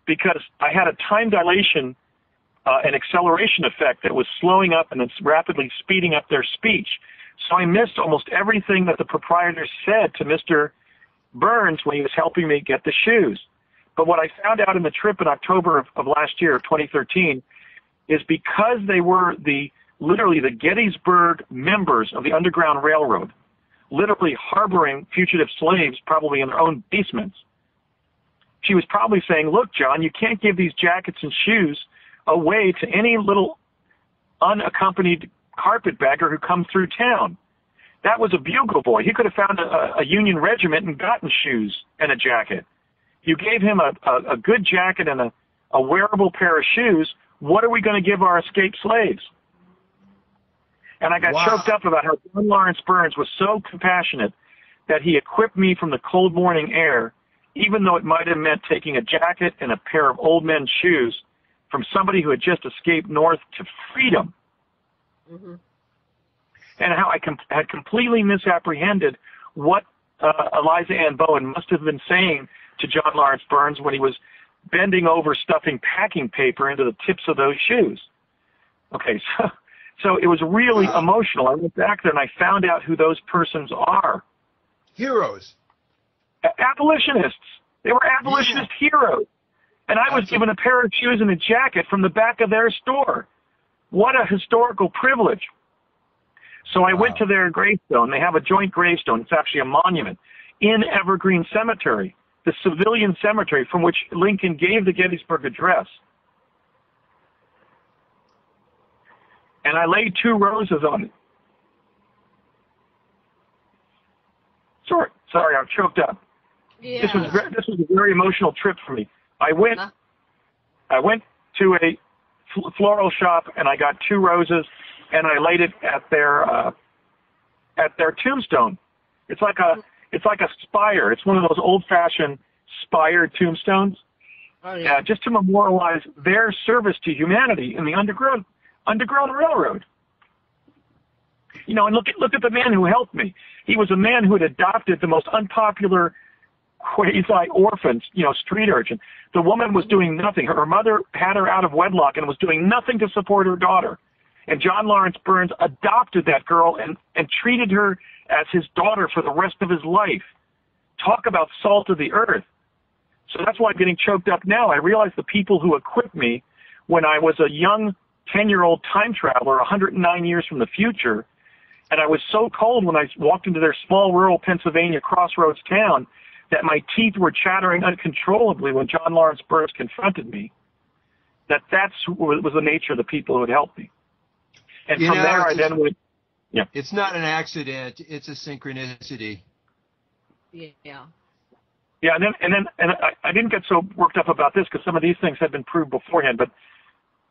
because I had a time dilation and acceleration effect that was slowing up and then rapidly speeding up their speech. So I missed almost everything that the proprietor said to Mr. Burns when he was helping me get the shoes. But what I found out in the trip in October of last year, of 2013, is because they were literally the Gettysburg members of the Underground Railroad, literally harboring fugitive slaves probably in their own basements. She was probably saying, look, John, you can't give these jackets and shoes away to any little unaccompanied carpetbagger who comes through town. That was a bugle boy. He could have found a Union regiment and gotten shoes and a jacket. You gave him a good jacket and a wearable pair of shoes. What are we going to give our escaped slaves? And I got choked up about how John Lawrence Burns was so compassionate that he equipped me from the cold morning air, even though it might have meant taking a jacket and a pair of old men's shoes from somebody who had just escaped north to freedom. Mm-hmm. And how I had completely misapprehended what Eliza Ann Bowen must have been saying to John Lawrence Burns when he was bending over stuffing packing paper into the tips of those shoes. Okay, so it was really emotional. I went back there and I found out who those persons are. Heroes. Abolitionists. They were abolitionist heroes. And I was given a pair of shoes and a jacket from the back of their store. What a historical privilege. So I went to their gravestone. They have a joint gravestone. It's actually a monument in Evergreen Cemetery, the civilian cemetery from which Lincoln gave the Gettysburg Address. And I laid 2 roses on it. Sorry, I'm choked up. Yeah. This was a very emotional trip for me. I went to a floral shop and I got 2 roses and I laid it at their tombstone. It's like a spire. It's one of those old-fashioned spired tombstones. Oh, yeah. Just to memorialize their service to humanity in the Underground Railroad. And look at the man who helped me. He was a man who had adopted the most unpopular quasi-orphan, street urchin. The woman was doing nothing. Her mother had her out of wedlock and was doing nothing to support her daughter. And John Lawrence Burns adopted that girl and treated her as his daughter for the rest of his life. Talk about salt of the earth. So that's why I'm getting choked up now. I realize the people who equipped me when I was a young 10-year-old time traveler 109 years from the future, and I was so cold when I walked into their small rural Pennsylvania crossroads town that my teeth were chattering uncontrollably when John Lawrence Burns confronted me. That's was the nature of the people who had helped me. And from there, I then went. Yeah. It's not an accident; it's a synchronicity. Yeah. Yeah, and I didn't get so worked up about this because some of these things had been proved beforehand. But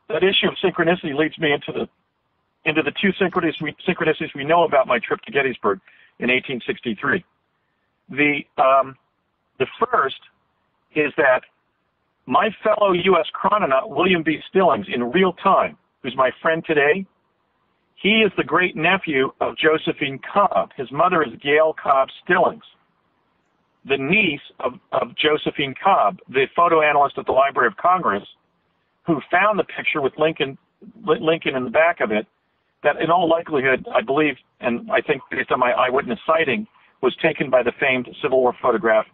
that issue of synchronicity leads me into the 2 synchronicities we know about my trip to Gettysburg in 1863. The first is that my fellow U.S. chrononaut, William B. Stillings, in real time, who's my friend today, he is the great-nephew of Josephine Cobb. His mother is Gail Cobb Stillings, the niece of Josephine Cobb, the photo analyst at the Library of Congress, who found the picture with Lincoln in the back of it that in all likelihood, I believe, and I think based on my eyewitness sighting, was taken by the famed Civil War photograph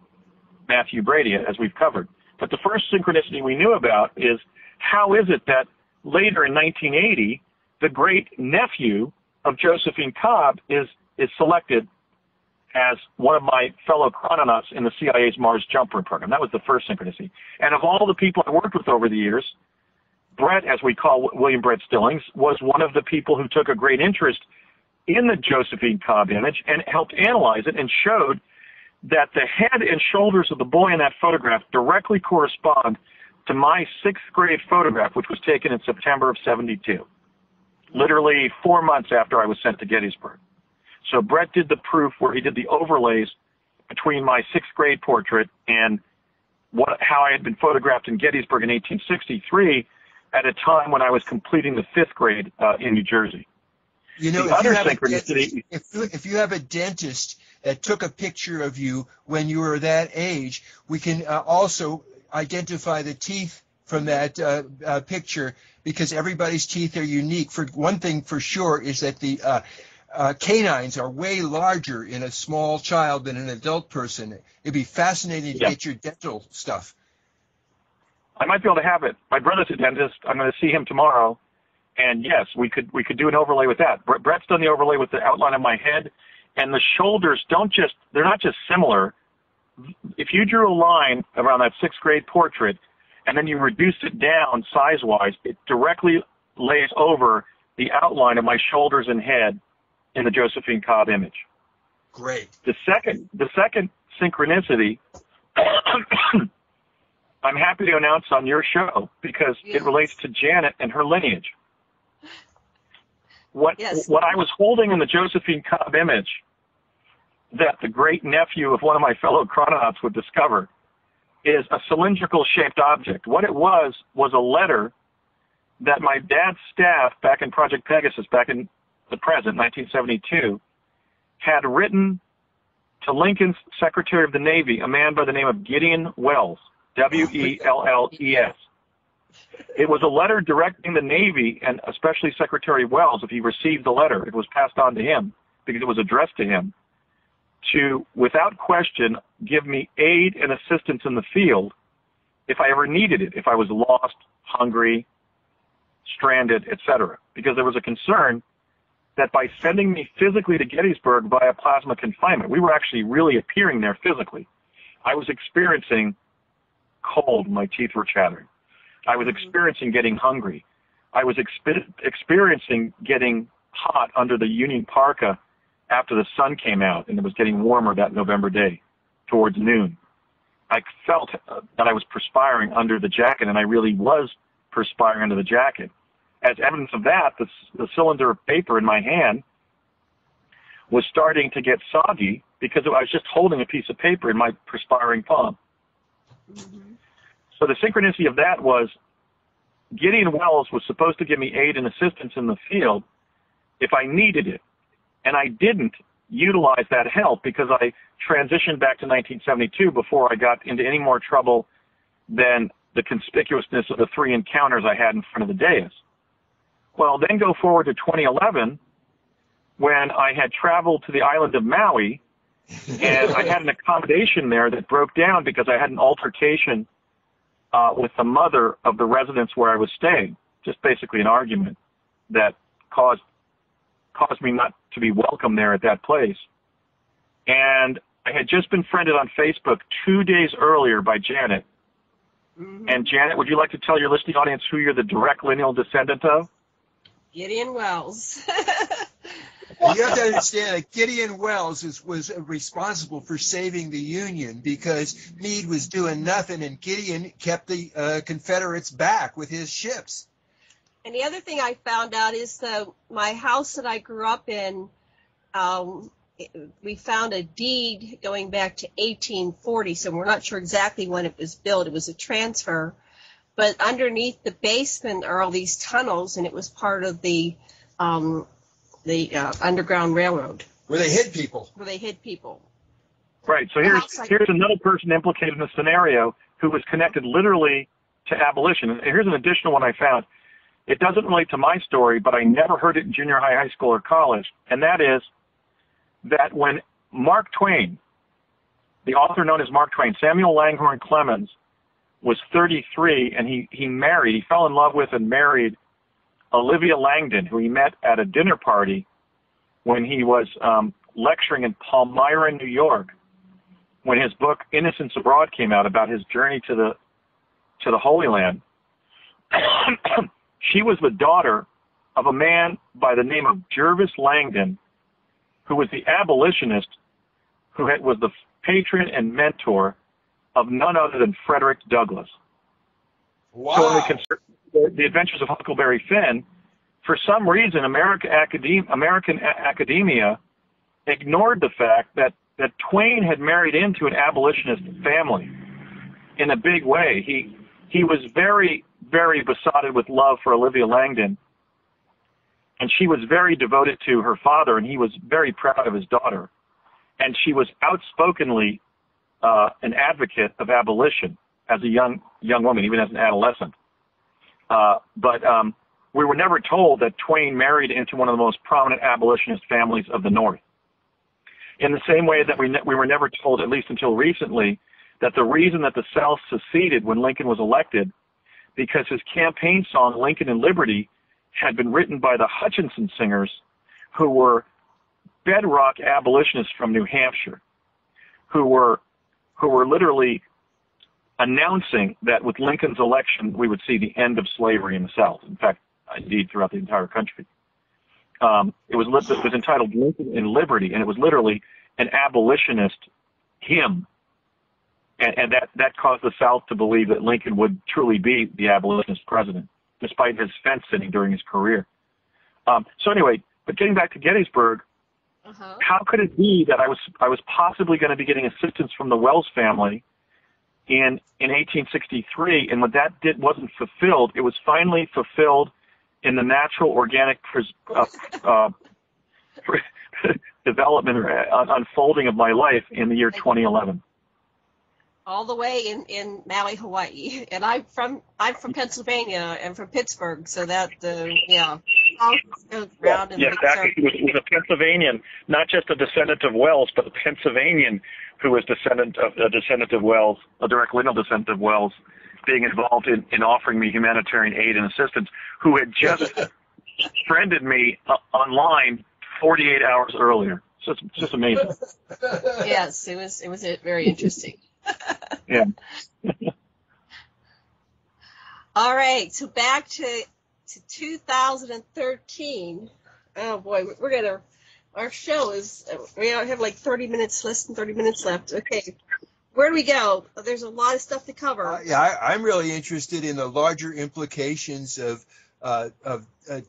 Matthew Brady, as we've covered. But the first synchronicity we knew about is, how is it that later in 1980, the great nephew of Josephine Cobb is selected as one of my fellow chrononauts in the CIA's Mars Jumper program? That was the first synchronicity. And of all the people I worked with over the years, Brett, as we call William Brett Stillings, was one of the people who took a great interest in the Josephine Cobb image and helped analyze it and showed that the head and shoulders of the boy in that photograph directly correspond to my 6th grade photograph, which was taken in September of '72, literally 4 months after I was sent to Gettysburg. So Brett did the proof where he did the overlays between my 6th grade portrait and how I had been photographed in Gettysburg in 1863 at a time when I was completing the 5th grade in New Jersey. You know, if you have a dentist that took a picture of you when you were that age, we can also identify the teeth from that picture, because everybody's teeth are unique. For one thing for sure is that the canines are way larger in a small child than an adult person. It'd be fascinating to get your dental stuff. I might be able to have it. My brother's a dentist. I'm going to see him tomorrow. And yes, we could do an overlay with that. Brett's done the overlay with the outline of my head, and the shoulders they're not just similar. If you drew a line around that 6th grade portrait and then you reduced it down size-wise, it directly lays over the outline of my shoulders and head in the Josephine Cobb image. Great. The second synchronicity I'm happy to announce on your show because it relates to Janet and her lineage. What I was holding in the Josephine Cobb image that the great nephew of one of my fellow chrononauts would discover is a cylindrical shaped object. What it was a letter that my dad's staff back in Project Pegasus, back in the present, 1972, had written to Lincoln's Secretary of the Navy, a man by the name of Gideon Wells, Wells. It was a letter directing the Navy, and especially Secretary Wells, if he received the letter, it was passed on to him because it was addressed to him, to, without question, give me aid and assistance in the field if I ever needed it, if I was lost, hungry, stranded, etc. Because there was a concern that by sending me physically to Gettysburg via plasma confinement, we were actually really appearing there physically. I was experiencing cold, my teeth were chattering. I was experiencing getting hungry. I was experiencing getting hot under the Union parka after the sun came out and it was getting warmer that November day towards noon. I felt that I was perspiring under the jacket, and I really was perspiring under the jacket. As evidence of that, the cylinder of paper in my hand was starting to get soggy because I was just holding a piece of paper in my perspiring palm. Mm-hmm. So the synchronicity of that was Gideon Wells was supposed to give me aid and assistance in the field if I needed it. And I didn't utilize that help because I transitioned back to 1972 before I got into any more trouble than the conspicuousness of the 3 encounters I had in front of the dais. Well, then go forward to 2011 when I had traveled to the island of Maui and I had an accommodation there that broke down because I had an altercation with the mother of the residence where I was staying, just basically an argument that caused me not to be welcome there at that place. And I had just been friended on Facebook 2 days earlier by Janet. Mm-hmm. And Janet, would you like to tell your listening audience who you're the direct lineal descendant of? Gideon Wells. You have to understand that Gideon Wells was responsible for saving the Union because Meade was doing nothing, and Gideon kept the Confederates back with his ships. And the other thing I found out is my house that I grew up in, we found a deed going back to 1840, so we're not sure exactly when it was built. It was a transfer. But underneath the basement are all these tunnels, and it was part of the Underground Railroad. Where they hid people. Right. So here's another person implicated in the scenario who was connected literally to abolition. And here's an additional one I found. It doesn't relate to my story, but I never heard it in junior high, high school, or college, and that is that when Mark Twain, the author known as Mark Twain, Samuel Langhorne Clemens, was 33, and he fell in love with and married Olivia Langdon, who he met at a dinner party when he was lecturing in Palmyra, New York, when his book Innocents Abroad came out about his journey to the Holy Land. She was the daughter of a man by the name of Jervis Langdon, who was the abolitionist who was the patron and mentor of none other than Frederick Douglass. Wow. So when we consider the Adventures of Huckleberry Finn, for some reason, American academia ignored the fact that Twain had married into an abolitionist family in a big way. He was very, very besotted with love for Olivia Langdon, and she was very devoted to her father, and he was very proud of his daughter. And she was outspokenly an advocate of abolition as a young woman, even as an adolescent. But we were never told that Twain married into one of the most prominent abolitionist families of the North. In the same way that we were never told, at least until recently, that the reason that the South seceded when Lincoln was elected, because his campaign song, Lincoln and Liberty, had been written by the Hutchinson Singers, who were bedrock abolitionists from New Hampshire, who were literally announcing that with Lincoln's election, we would see the end of slavery in the South. In fact, indeed, throughout the entire country. It was entitled Lincoln and Liberty, and it was literally an abolitionist hymn. And that caused the South to believe that Lincoln would truly be the abolitionist president, despite his fence sitting during his career. So anyway, but getting back to Gettysburg, how could it be that I was possibly going to be getting assistance from the Wells family in 1863, and when that wasn't fulfilled, it was finally fulfilled in the natural organic development or unfolding of my life in the year 2011. All the way in Maui, Hawaii, and I'm from Pennsylvania and from Pittsburgh, so that around. Yes, actually, he was a Pennsylvanian, not just a descendant of Wells, but a Pennsylvanian who was a descendant of Wells, a direct lineal descendant of Wells, being involved in offering me humanitarian aid and assistance, who had just friended me online 48 hours earlier. So it's just amazing. Yes, it was very interesting. Yeah. All right, so back to 2013. Oh boy, our show is, we have like 30 minutes, less than 30 minutes left. Okay, where do we go? There's a lot of stuff to cover. I'm really interested in the larger implications of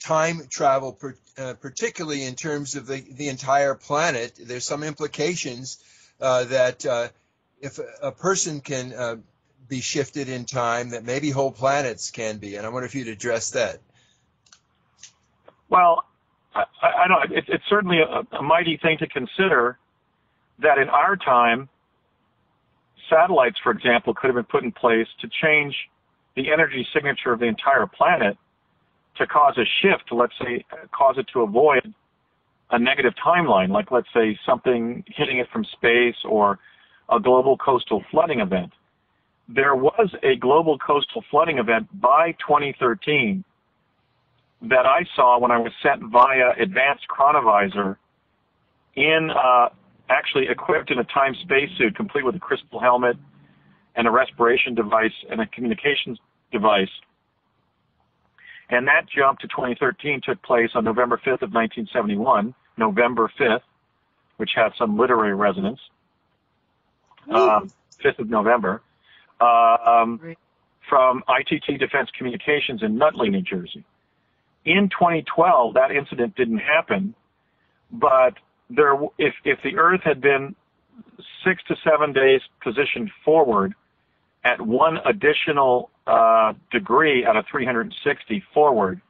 time travel, particularly in terms of the entire planet. There's some implications that if a person can be shifted in time, that maybe whole planets can be. And I wonder if you'd address that. Well, I know it's certainly a mighty thing to consider that in our time, satellites, for example, could have been put in place to change the energy signature of the entire planet to cause a shift, let's say, cause it to avoid a negative timeline, like, let's say, something hitting it from space or a global coastal flooding event. There was a global coastal flooding event by 2013 that I saw when I was sent via advanced chronovisor actually equipped in a time spacesuit, complete with a crystal helmet and a respiration device and a communications device. And that jump to 2013 took place on November 5th of 1971, November 5th, which has some literary resonance, 5th of November, from ITT Defense Communications in Nutley, New Jersey. In 2012, that incident didn't happen, but if the Earth had been 6 to 7 days positioned forward at one additional degree out of 360 forward,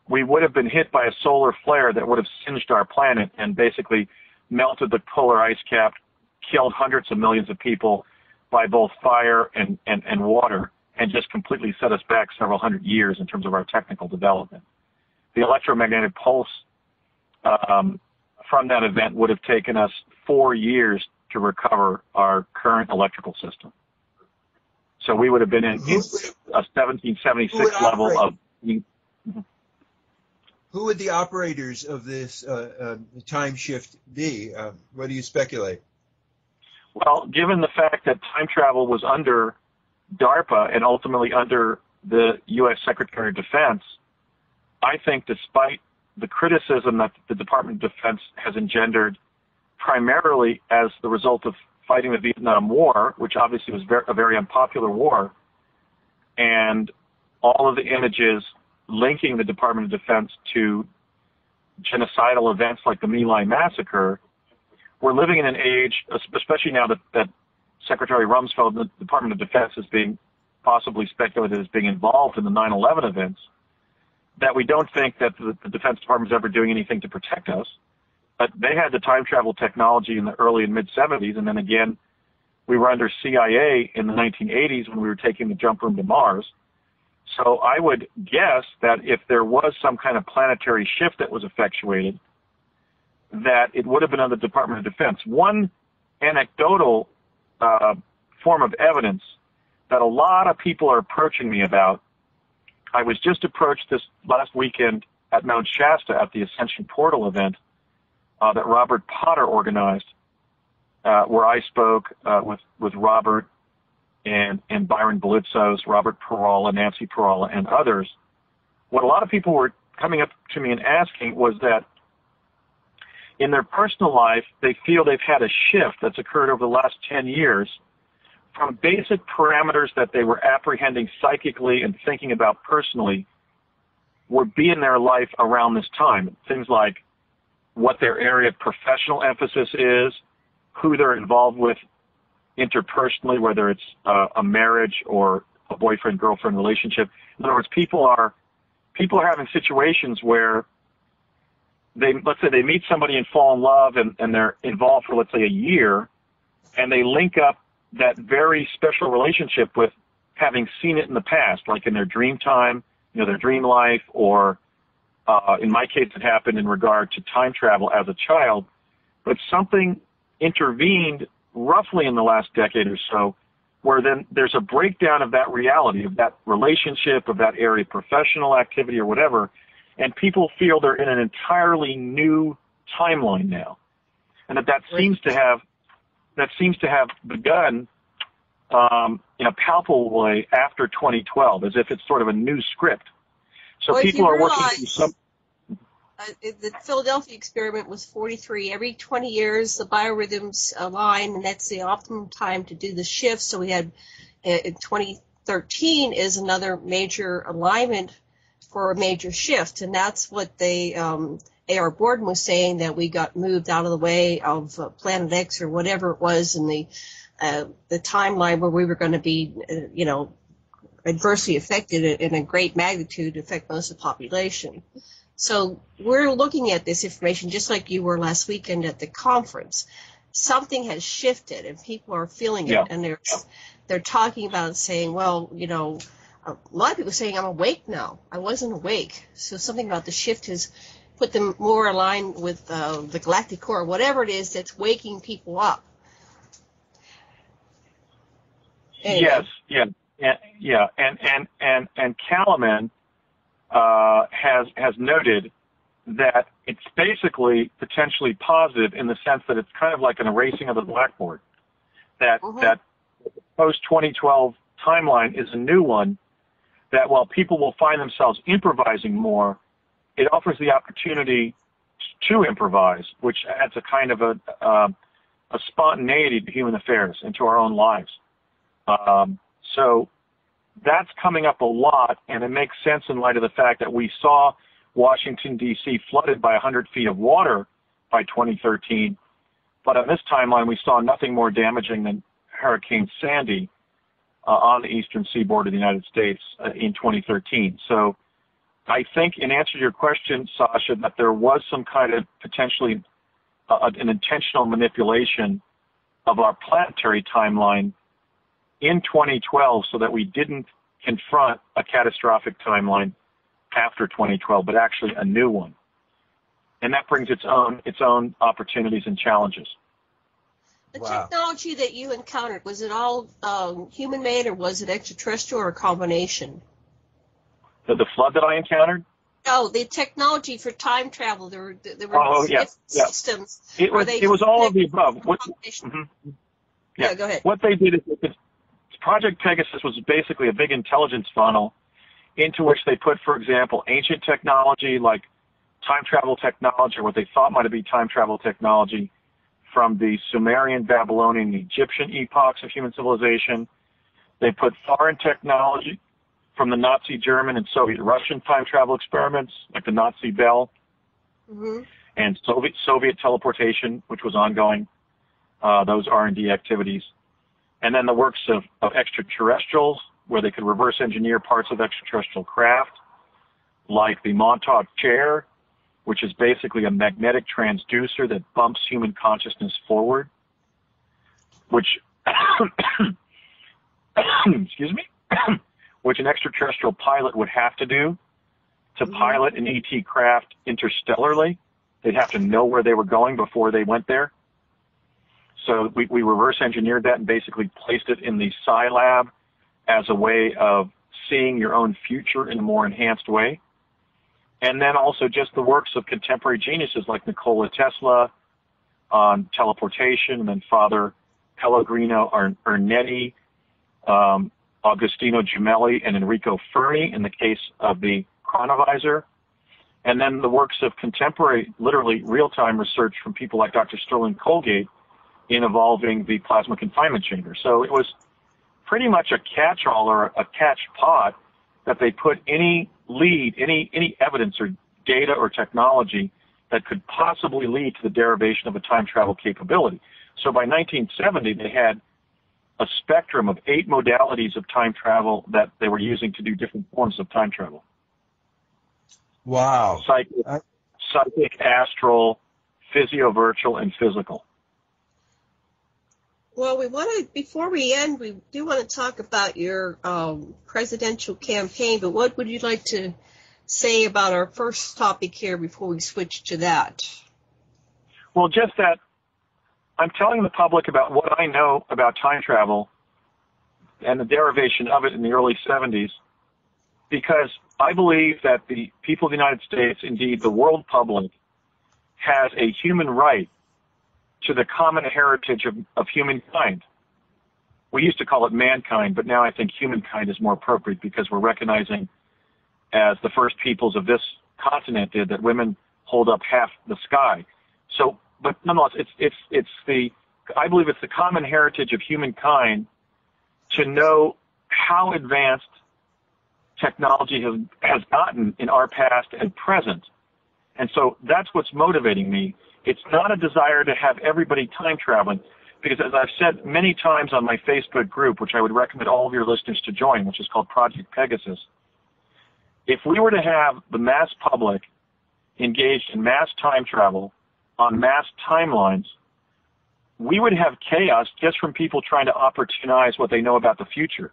we would have been hit by a solar flare that would have singed our planet and basically melted the polar ice cap, killed hundreds of millions of people by both fire and water, and just completely set us back several hundred years in terms of our technical development. The electromagnetic pulse from that event would have taken us 4 years to recover our current electrical system. So we would have been in a 1776 level of... Who would the operators of this time shift be? What do you speculate? Well, given the fact that time travel was under DARPA and ultimately under the U.S. Secretary of Defense, I think despite the criticism that the Department of Defense has engendered primarily as the result of fighting the Vietnam War, which obviously was a very unpopular war, and all of the images linking the Department of Defense to genocidal events like the My Lai massacre, we're living in an age, especially now that Secretary Rumsfeld and the Department of Defense is being possibly speculated as being involved in the 9/11 events, that we don't think that the Defense Department is ever doing anything to protect us. But they had the time travel technology in the early and mid-'70s, and then again, we were under CIA in the 1980s when we were taking the jump room to Mars. So I would guess that if there was some kind of planetary shift that was effectuated, that it would have been under the Department of Defense. One anecdotal form of evidence that a lot of people are approaching me about, I was just approached this last weekend at Mount Shasta at the Ascension Portal event that Robert Potter organized, where I spoke with Robert and Byron Belitzos, Robert Perala, Nancy Perala, and others. What a lot of people were coming up to me and asking was that in their personal life, they feel they've had a shift that's occurred over the last 10 years from basic parameters that they were apprehending psychically and thinking about personally would be in their life around this time. Things like what their area of professional emphasis is, who they're involved with interpersonally, whether it's a marriage or a boyfriend-girlfriend relationship. In other words, people are having situations where let's say they meet somebody and fall in love and they're involved for, let's say, a year, and they link up that very special relationship with having seen it in the past, like in their dream time, their dream life, or in my case, it happened in regard to time travel as a child, but something intervened roughly in the last decade or so, where then there's a breakdown of that reality, of that relationship, of that area of professional activity or whatever, and people feel they're in an entirely new timeline now, and that seems to have begun in a palpable way after 2012, as if it's sort of a new script. So people are working through some. The Philadelphia experiment was 43. Every 20 years, the biorhythms align, and that's the optimum time to do the shift. So we had in 2013 is another major alignment for a major shift, and that's what A.R. Borden was saying, that we got moved out of the way of Planet X or whatever it was in the timeline where we were going to be, adversely affected in a great magnitude to affect most of the population. So we're looking at this information just like you were last weekend at the conference. Something has shifted, and people are feeling it, and they're talking about it, saying, well, a lot of people are saying, I'm awake now. I wasn't awake. So something about the shift has put them more aligned with the galactic core, whatever it is that's waking people up. Anyway. Yes, and Kalaman has noted that it's basically potentially positive in the sense that it's kind of like an erasing of the blackboard. That the post-2012 timeline is a new one, that while people will find themselves improvising more, it offers the opportunity to improvise, which adds a kind of a spontaneity to human affairs and to our own lives. So that's coming up a lot, and it makes sense in light of the fact that we saw Washington, D.C. flooded by 100 feet of water by 2013, but on this timeline we saw nothing more damaging than Hurricane Sandy on the eastern seaboard of the United States in 2013. So I think, in answer to your question, Sasha, that there was some kind of potentially an intentional manipulation of our planetary timeline in 2012 so that we didn't confront a catastrophic timeline after 2012, but actually a new one. And that brings its own opportunities and challenges. The technology that you encountered, was it all human-made, or was it extraterrestrial, or a combination? The flood that I encountered? Oh, the technology for time travel. There were systems. It was all of the above. Yeah, go ahead. What they did is Project Pegasus was basically a big intelligence funnel into which they put, for example, ancient technology like time travel technology, or what they thought might be time travel technology from the Sumerian, Babylonian, Egyptian epochs of human civilization. They put foreign technology from the Nazi German and Soviet Russian time travel experiments, like the Nazi Bell, and Soviet teleportation, which was ongoing, those R&D activities. And then the works of extraterrestrials, where they could reverse engineer parts of extraterrestrial craft, like the Montauk chair, which is basically a magnetic transducer that bumps human consciousness forward, which, excuse me, which an extraterrestrial pilot would have to do to pilot an ET craft interstellarly. They'd have to know where they were going before they went there. So we reverse engineered that and basically placed it in the Psi Lab as a way of seeing your own future in a more enhanced way. And then also just the works of contemporary geniuses like Nikola Tesla on teleportation, and then Father Pellegrino Ernetti, Agostino Gemelli, and Enrico Fermi in the case of the chronovisor. And then the works of contemporary, literally real-time research from people like Dr. Sterling Colgate in evolving the plasma confinement chamber. So it was pretty much a catch-all or a catch-pot that they put any lead, any evidence or data or technology that could possibly lead to the derivation of a time travel capability. So by 1970, they had a spectrum of 8 modalities of time travel that they were using to do different forms of time travel. Wow. Psychic, astral, physio-virtual, and physical. Well, before we end, we do want to talk about your presidential campaign, but what would you like to say about our first topic here before we switch to that? Well, just that I'm telling the public about what I know about time travel and the derivation of it in the early 70s, because I believe that the people of the United States, indeed the world public, has a human right to the common heritage of humankind. We used to call it mankind, but now I think humankind is more appropriate because we're recognizing, as the first peoples of this continent did, that women hold up half the sky. So, but nonetheless, I believe it's the common heritage of humankind to know how advanced technology has gotten in our past and present. And so that's what's motivating me. It's not a desire to have everybody time traveling, because as I've said many times on my Facebook group, which I would recommend all of your listeners to join, which is called Project Pegasus, if we were to have the mass public engaged in mass time travel on mass timelines, we would have chaos just from people trying to opportunize what they know about the future.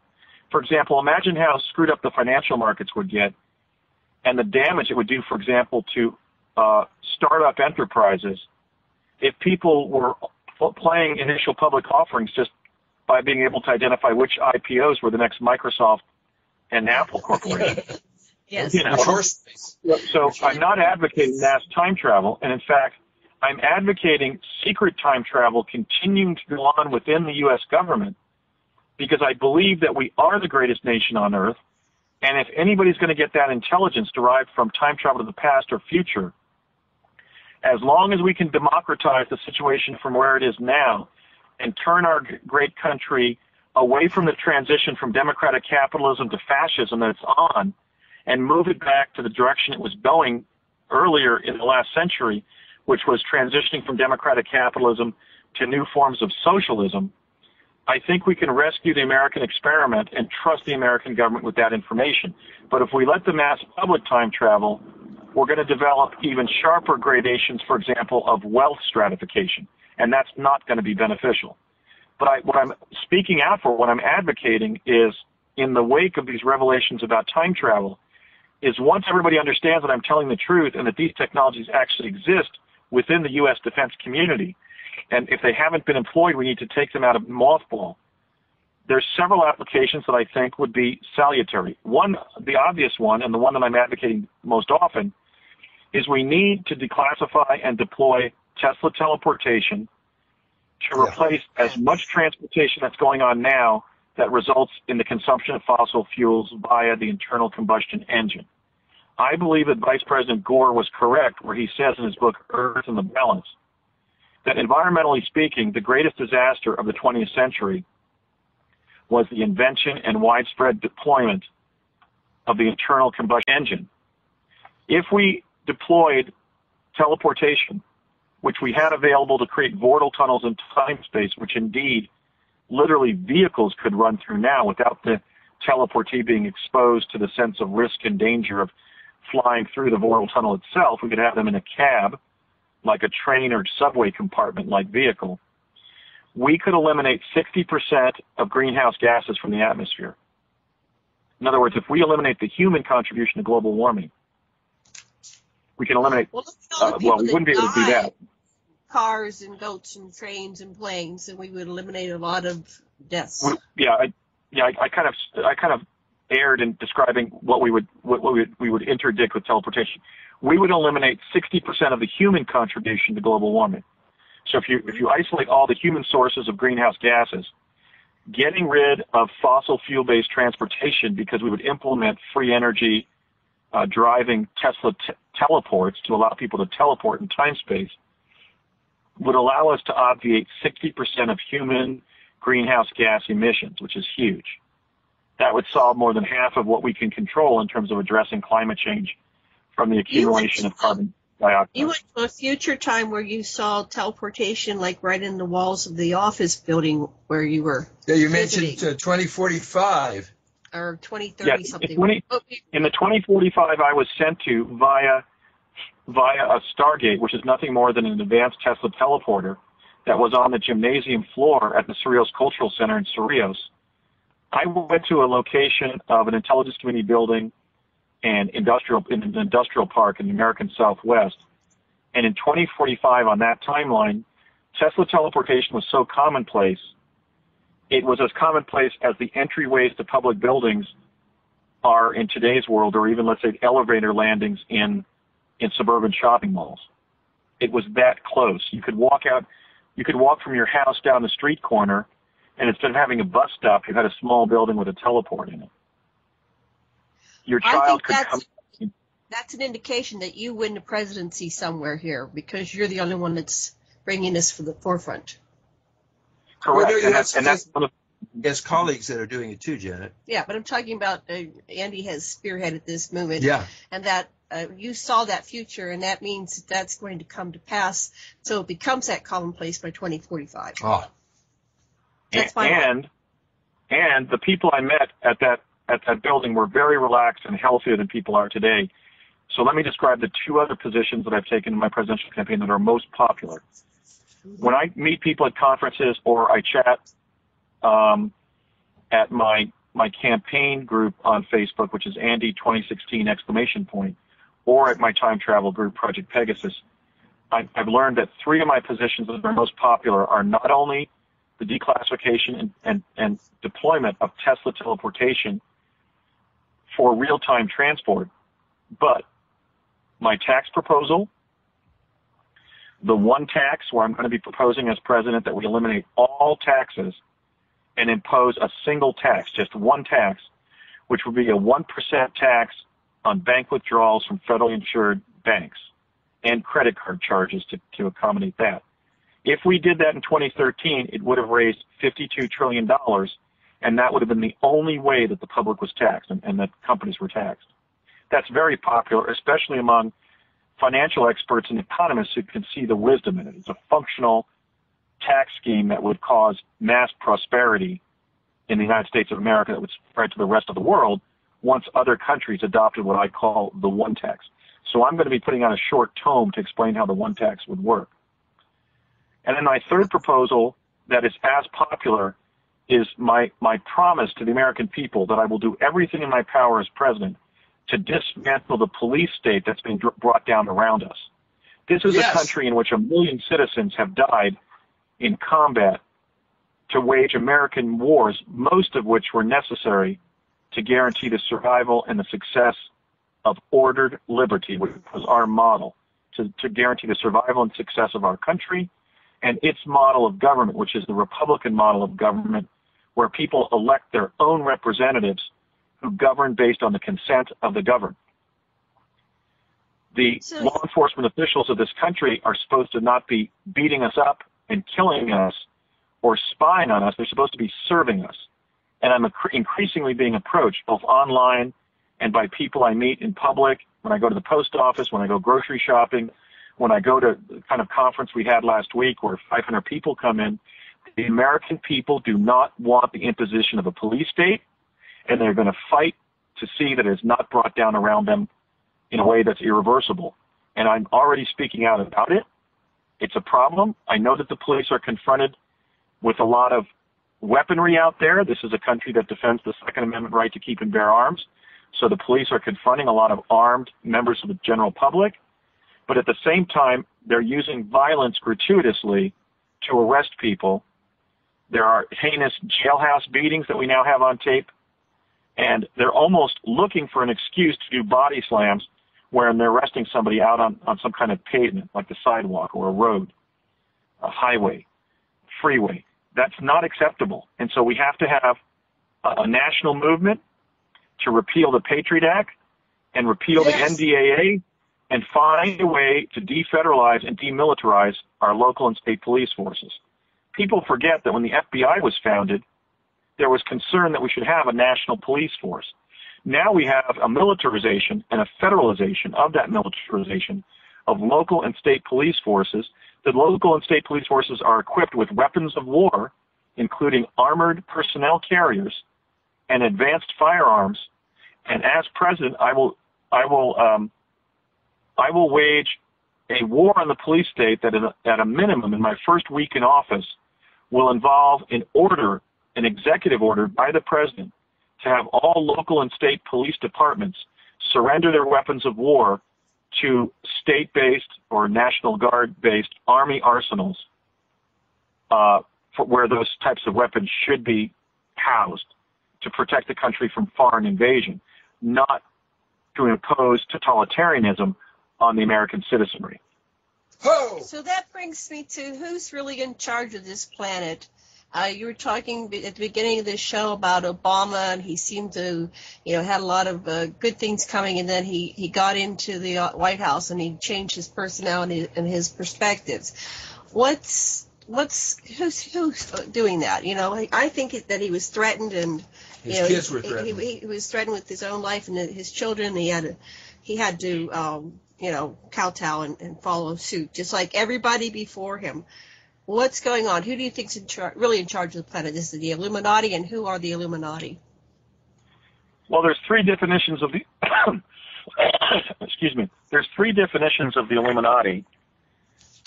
For example, imagine how screwed up the financial markets would get and the damage it would do, for example, to startup enterprises if people were playing initial public offerings just by being able to identify which IPOs were the next Microsoft and Apple corporation. Yes. You know? So I'm not advocating mass time travel, and in fact, I'm advocating secret time travel continuing to go on within the U.S. government, because I believe that we are the greatest nation on earth, and if anybody's going to get that intelligence derived from time travel to the past or future, as long as we can democratize the situation from where it is now and turn our great country away from the transition from democratic capitalism to fascism that it's on and move it back to the direction it was going earlier in the last century, which was transitioning from democratic capitalism to new forms of socialism, I think we can rescue the American experiment and trust the American government with that information. But if we let the mass public time travel, we're going to develop even sharper gradations, for example, of wealth stratification, and that's not going to be beneficial. But what I'm speaking out for, what I'm advocating is in the wake of these revelations about time travel is once everybody understands that I'm telling the truth and that these technologies actually exist within the U.S. defense community, and if they haven't been employed, we need to take them out of mothball. There's several applications that I think would be salutary. One, the obvious one, and the one that I'm advocating most often, is we need to declassify and deploy Tesla teleportation to replace as much transportation that's going on now that results in the consumption of fossil fuels via the internal combustion engine. I believe that Vice President Gore was correct where he says in his book, Earth and the Balance, that environmentally speaking, the greatest disaster of the 20th century was the invention and widespread deployment of the internal combustion engine. If we deployed teleportation, which we had available to create vortal tunnels in time-space, which indeed literally vehicles could run through now without the teleportee being exposed to the sense of risk and danger of flying through the vortal tunnel itself. We could have them in a cab, like a train or subway compartment-like vehicle. We could eliminate 60% of greenhouse gases from the atmosphere. In other words, if we eliminate the human contribution to global warming, we can eliminate, we wouldn't be able to do that. Cars and boats and trains and planes, and we would eliminate a lot of deaths. I kind of erred in describing what we would interdict with teleportation. We would eliminate 60% of the human contribution to global warming. So if you isolate all the human sources of greenhouse gases, getting rid of fossil fuel-based transportation, because we would implement free energy driving Tesla teleports to allow people to teleport in time-space, would allow us to obviate 60% of human greenhouse gas emissions, which is huge. That would solve more than half of what we can control in terms of addressing climate change from the accumulation of carbon dioxide. You went to a future time where you saw teleportation like right in the walls of the office building where you were. Yeah, you mentioned 2045. Or 2030 something. In the 2045 I was sent to via a Stargate, which is nothing more than an advanced Tesla teleporter that was on the gymnasium floor at the Cerritos Cultural Center in Cerritos. I went to a location of an intelligence community building and in an industrial park in the American Southwest. And in 2045 on that timeline, Tesla teleportation was so commonplace, it was as commonplace as the entryways to public buildings are in today's world, or even, let's say, elevator landings in suburban shopping malls. It was that close. You could walk from your house down the street corner, and instead of having a bus stop, you had a small building with a teleport in it. Your child could come. That's an indication that you win the presidency somewhere here, because you're the only one that's bringing this for the forefront. Correct. Well, there's colleagues that are doing it too, Janet. Yeah, but I'm talking about Andy has spearheaded this movement. Yeah. And that you saw that future, and that means that's going to come to pass. So it becomes that commonplace by 2045. Oh. That's fine. And the people I met at that building were very relaxed and healthier than people are today. So let me describe the two other positions that I've taken in my presidential campaign that are most popular. When I meet people at conferences or I chat at my campaign group on Facebook, which is Andy 2016 ! Or at my time travel group, Project Pegasus, I've learned that three of my positions that are most popular are not only the declassification and deployment of Tesla teleportation for real-time transport, but my tax proposal, the one tax where I'm going to be proposing as president that we eliminate all taxes and impose a single tax, just one tax, which would be a 1% tax on bank withdrawals from federally insured banks and credit card charges to accommodate that. If we did that in 2013, it would have raised $52 trillion, and that would have been the only way that the public was taxed and that companies were taxed. That's very popular, especially among financial experts and economists who can see the wisdom in it. It's a functional tax scheme that would cause mass prosperity in the United States of America that would spread to the rest of the world once other countries adopted what I call the one tax. So I'm going to be putting out a short tome to explain how the one tax would work. And then my third proposal that is as popular is my promise to the American people that I will do everything in my power as president to dismantle the police state that's been brought down around us. This is a country in which 1 million citizens have died in combat to wage American wars, most of which were necessary to guarantee the survival and the success of ordered liberty, which was our model, to guarantee the survival and success of our country and its model of government, which is the Republican model of government, where people elect their own representatives who govern based on the consent of the governed. The law enforcement officials of this country are supposed to not be beating us up and killing us or spying on us. They're supposed to be serving us. And I'm increasingly being approached both online and by people I meet in public, when I go to the post office, when I go grocery shopping, when I go to the kind of conference we had last week where 500 people come in. The American people do not want the imposition of a police state, and they're going to fight to see that it's not brought down around them in a way that's irreversible. And I'm already speaking out about it. It's a problem. I know that the police are confronted with a lot of weaponry out there. This is a country that defends the Second Amendment right to keep and bear arms. So the police are confronting a lot of armed members of the general public. But at the same time, they're using violence gratuitously to arrest people. There are heinous jailhouse beatings that we now have on tape. And they're almost looking for an excuse to do body slams where they're arresting somebody out on some kind of pavement, like the sidewalk or a road, a highway, freeway. That's not acceptable. And so we have to have a national movement to repeal the Patriot Act and repeal the NDAA and find a way to defederalize and demilitarize our local and state police forces. People forget that when the FBI was founded, there was concern that we should have a national police force. Now we have a militarization and a federalization of that militarization of local and state police forces. The local and state police forces are equipped with weapons of war, including armored personnel carriers and advanced firearms. And as president, I will wage a war on the police state that at a minimum in my first week in office will involve an executive order by the president to have all local and state police departments surrender their weapons of war to state-based or National Guard-based Army arsenals where those types of weapons should be housed to protect the country from foreign invasion, not to impose totalitarianism on the American citizenry. So that brings me to who's really in charge of this planet. You were talking at the beginning of this show about Obama, and he seemed to, had a lot of good things coming, and then he got into the White House and he changed his personality and his perspectives. Who's doing that? I think that he was threatened, and his kids were threatened. He was threatened with his own life and his children. He had to kowtow and follow suit, just like everybody before him. What's going on? Who do you think's really in charge of the planet? Is it the Illuminati, and who are the Illuminati? Well, there's three definitions of the excuse me. There's three definitions of the Illuminati.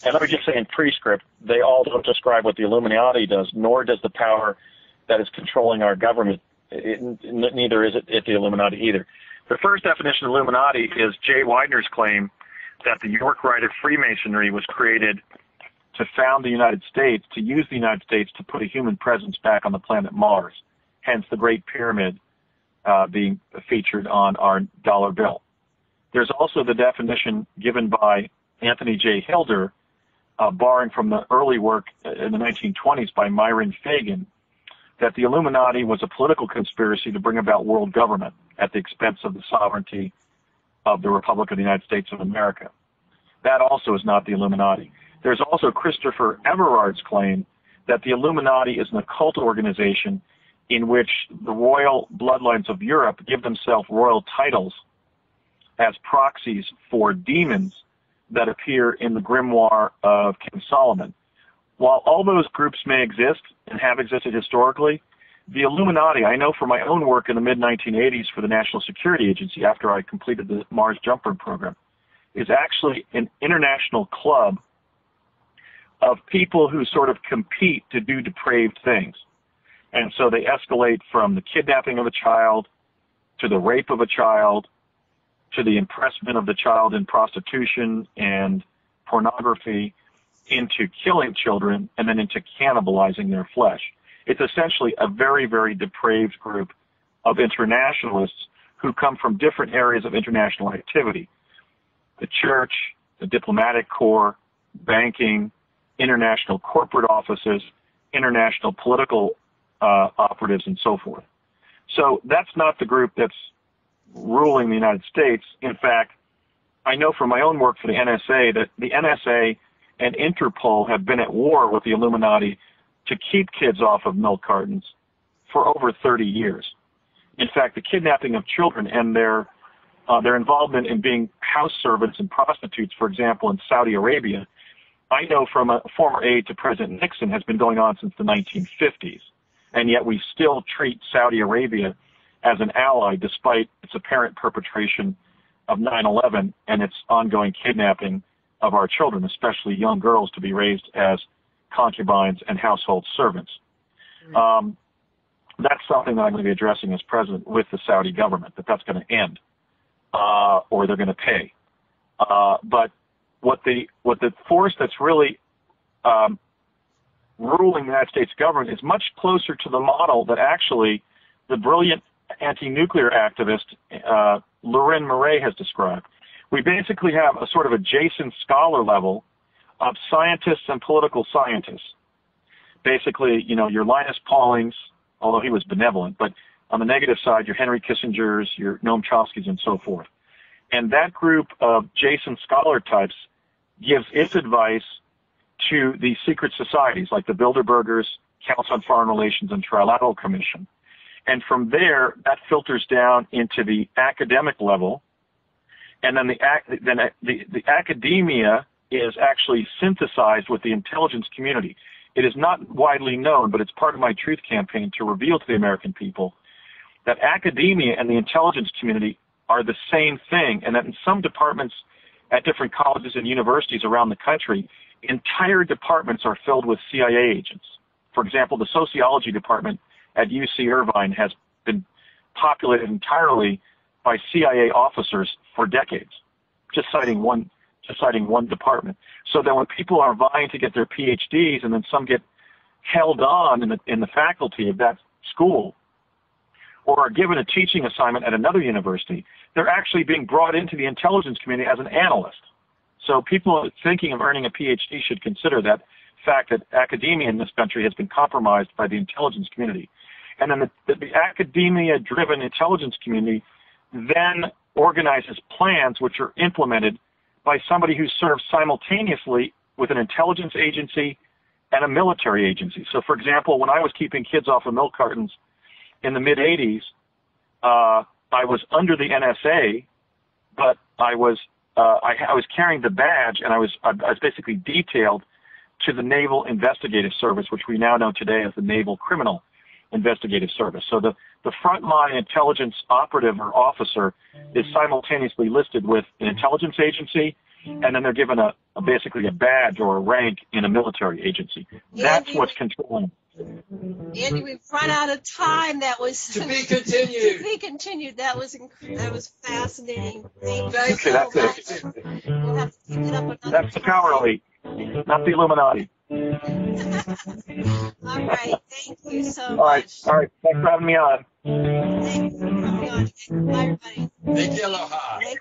And let me just say in prescript, they all don't describe what the Illuminati does, nor does the power that is controlling our government. Neither is it the Illuminati either. The first definition of Illuminati is Jay Widener's claim that the York Rite of Freemasonry was created to found the United States, to use the United States to put a human presence back on the planet Mars, hence the Great Pyramid being featured on our dollar bill. There's also the definition given by Anthony J. Hilder, borrowing from the early work in the 1920s by Myron Fagan, that the Illuminati was a political conspiracy to bring about world government at the expense of the sovereignty of the Republic of the United States of America. That also is not the Illuminati. There's also Christopher Everard's claim that the Illuminati is an occult organization in which the royal bloodlines of Europe give themselves royal titles as proxies for demons that appear in the grimoire of King Solomon. While all those groups may exist and have existed historically, the Illuminati, I know from my own work in the mid-1980s for the National Security Agency after I completed the Mars Jumper program, is actually an international club of people who sort of compete to do depraved things. And so they escalate from the kidnapping of a child to the rape of a child to the impressment of the child in prostitution and pornography into killing children and then into cannibalizing their flesh. It's essentially a very, very depraved group of internationalists who come from different areas of international activity. The church, the diplomatic corps, banking, international corporate offices, international political operatives, and so forth. So that's not the group that's ruling the United States. In fact, I know from my own work for the NSA that the NSA and Interpol have been at war with the Illuminati to keep kids off of milk cartons for over 30 years. In fact, the kidnapping of children and their involvement in being house servants and prostitutes, for example, in Saudi Arabia, I know from a former aide to President Nixon has been going on since the 1950s. And yet we still treat Saudi Arabia as an ally despite its apparent perpetration of 9/11 and its ongoing kidnapping of our children, especially young girls, to be raised as concubines and household servants. That's something that I'm going to be addressing as president with the Saudi government, that's going to end, or they're going to pay. But what the force that's really ruling the United States government is much closer to the model that actually the brilliant anti-nuclear activist Loren Murray has described. We basically have a sort of adjacent scholar level of scientists and political scientists. Basically, your Linus Paulings, although he was benevolent, but on the negative side, your Henry Kissingers, your Noam Chomskys, and so forth. And that group of adjacent scholar types gives its advice to the secret societies like the Bilderbergers, Council on Foreign Relations, and Trilateral Commission. And from there, that filters down into the academic level, and then the academia is actually synthesized with the intelligence community. It is not widely known, but it's part of my truth campaign to reveal to the American people that academia and the intelligence community are the same thing, and that in some departments at different colleges and universities around the country, entire departments are filled with CIA agents. For example, the sociology department at UC Irvine has been populated entirely by CIA officers for decades, just citing one department. So that when people are vying to get their PhDs and then some get held on in the faculty of that school or are given a teaching assignment at another university, they're actually being brought into the intelligence community as an analyst. So people thinking of earning a PhD should consider that fact that academia in this country has been compromised by the intelligence community. And then the academia-driven intelligence community then organizes plans which are implemented by somebody who serves simultaneously with an intelligence agency and a military agency. So, for example, when I was keeping kids off of milk cartons in the mid-'80s, I was under the NSA, but I was carrying the badge, and I was basically detailed to the Naval Investigative Service, which we now know today as the Naval Criminal Investigative Service. So the frontline intelligence operative or officer is simultaneously listed with an intelligence agency, and then they're given basically a badge or a rank in a military agency. That's what's controlling. Andy, we've run out of time. That was to be continued. To be continued. That was fascinating. Thank you Okay, so that's much. it. We'll have to keep it up another That's the power elite, not the Illuminati. All right. Thank you so All right. much. All right. Thanks for having me on. Thanks for coming on. Bye, everybody. Make aloha. Make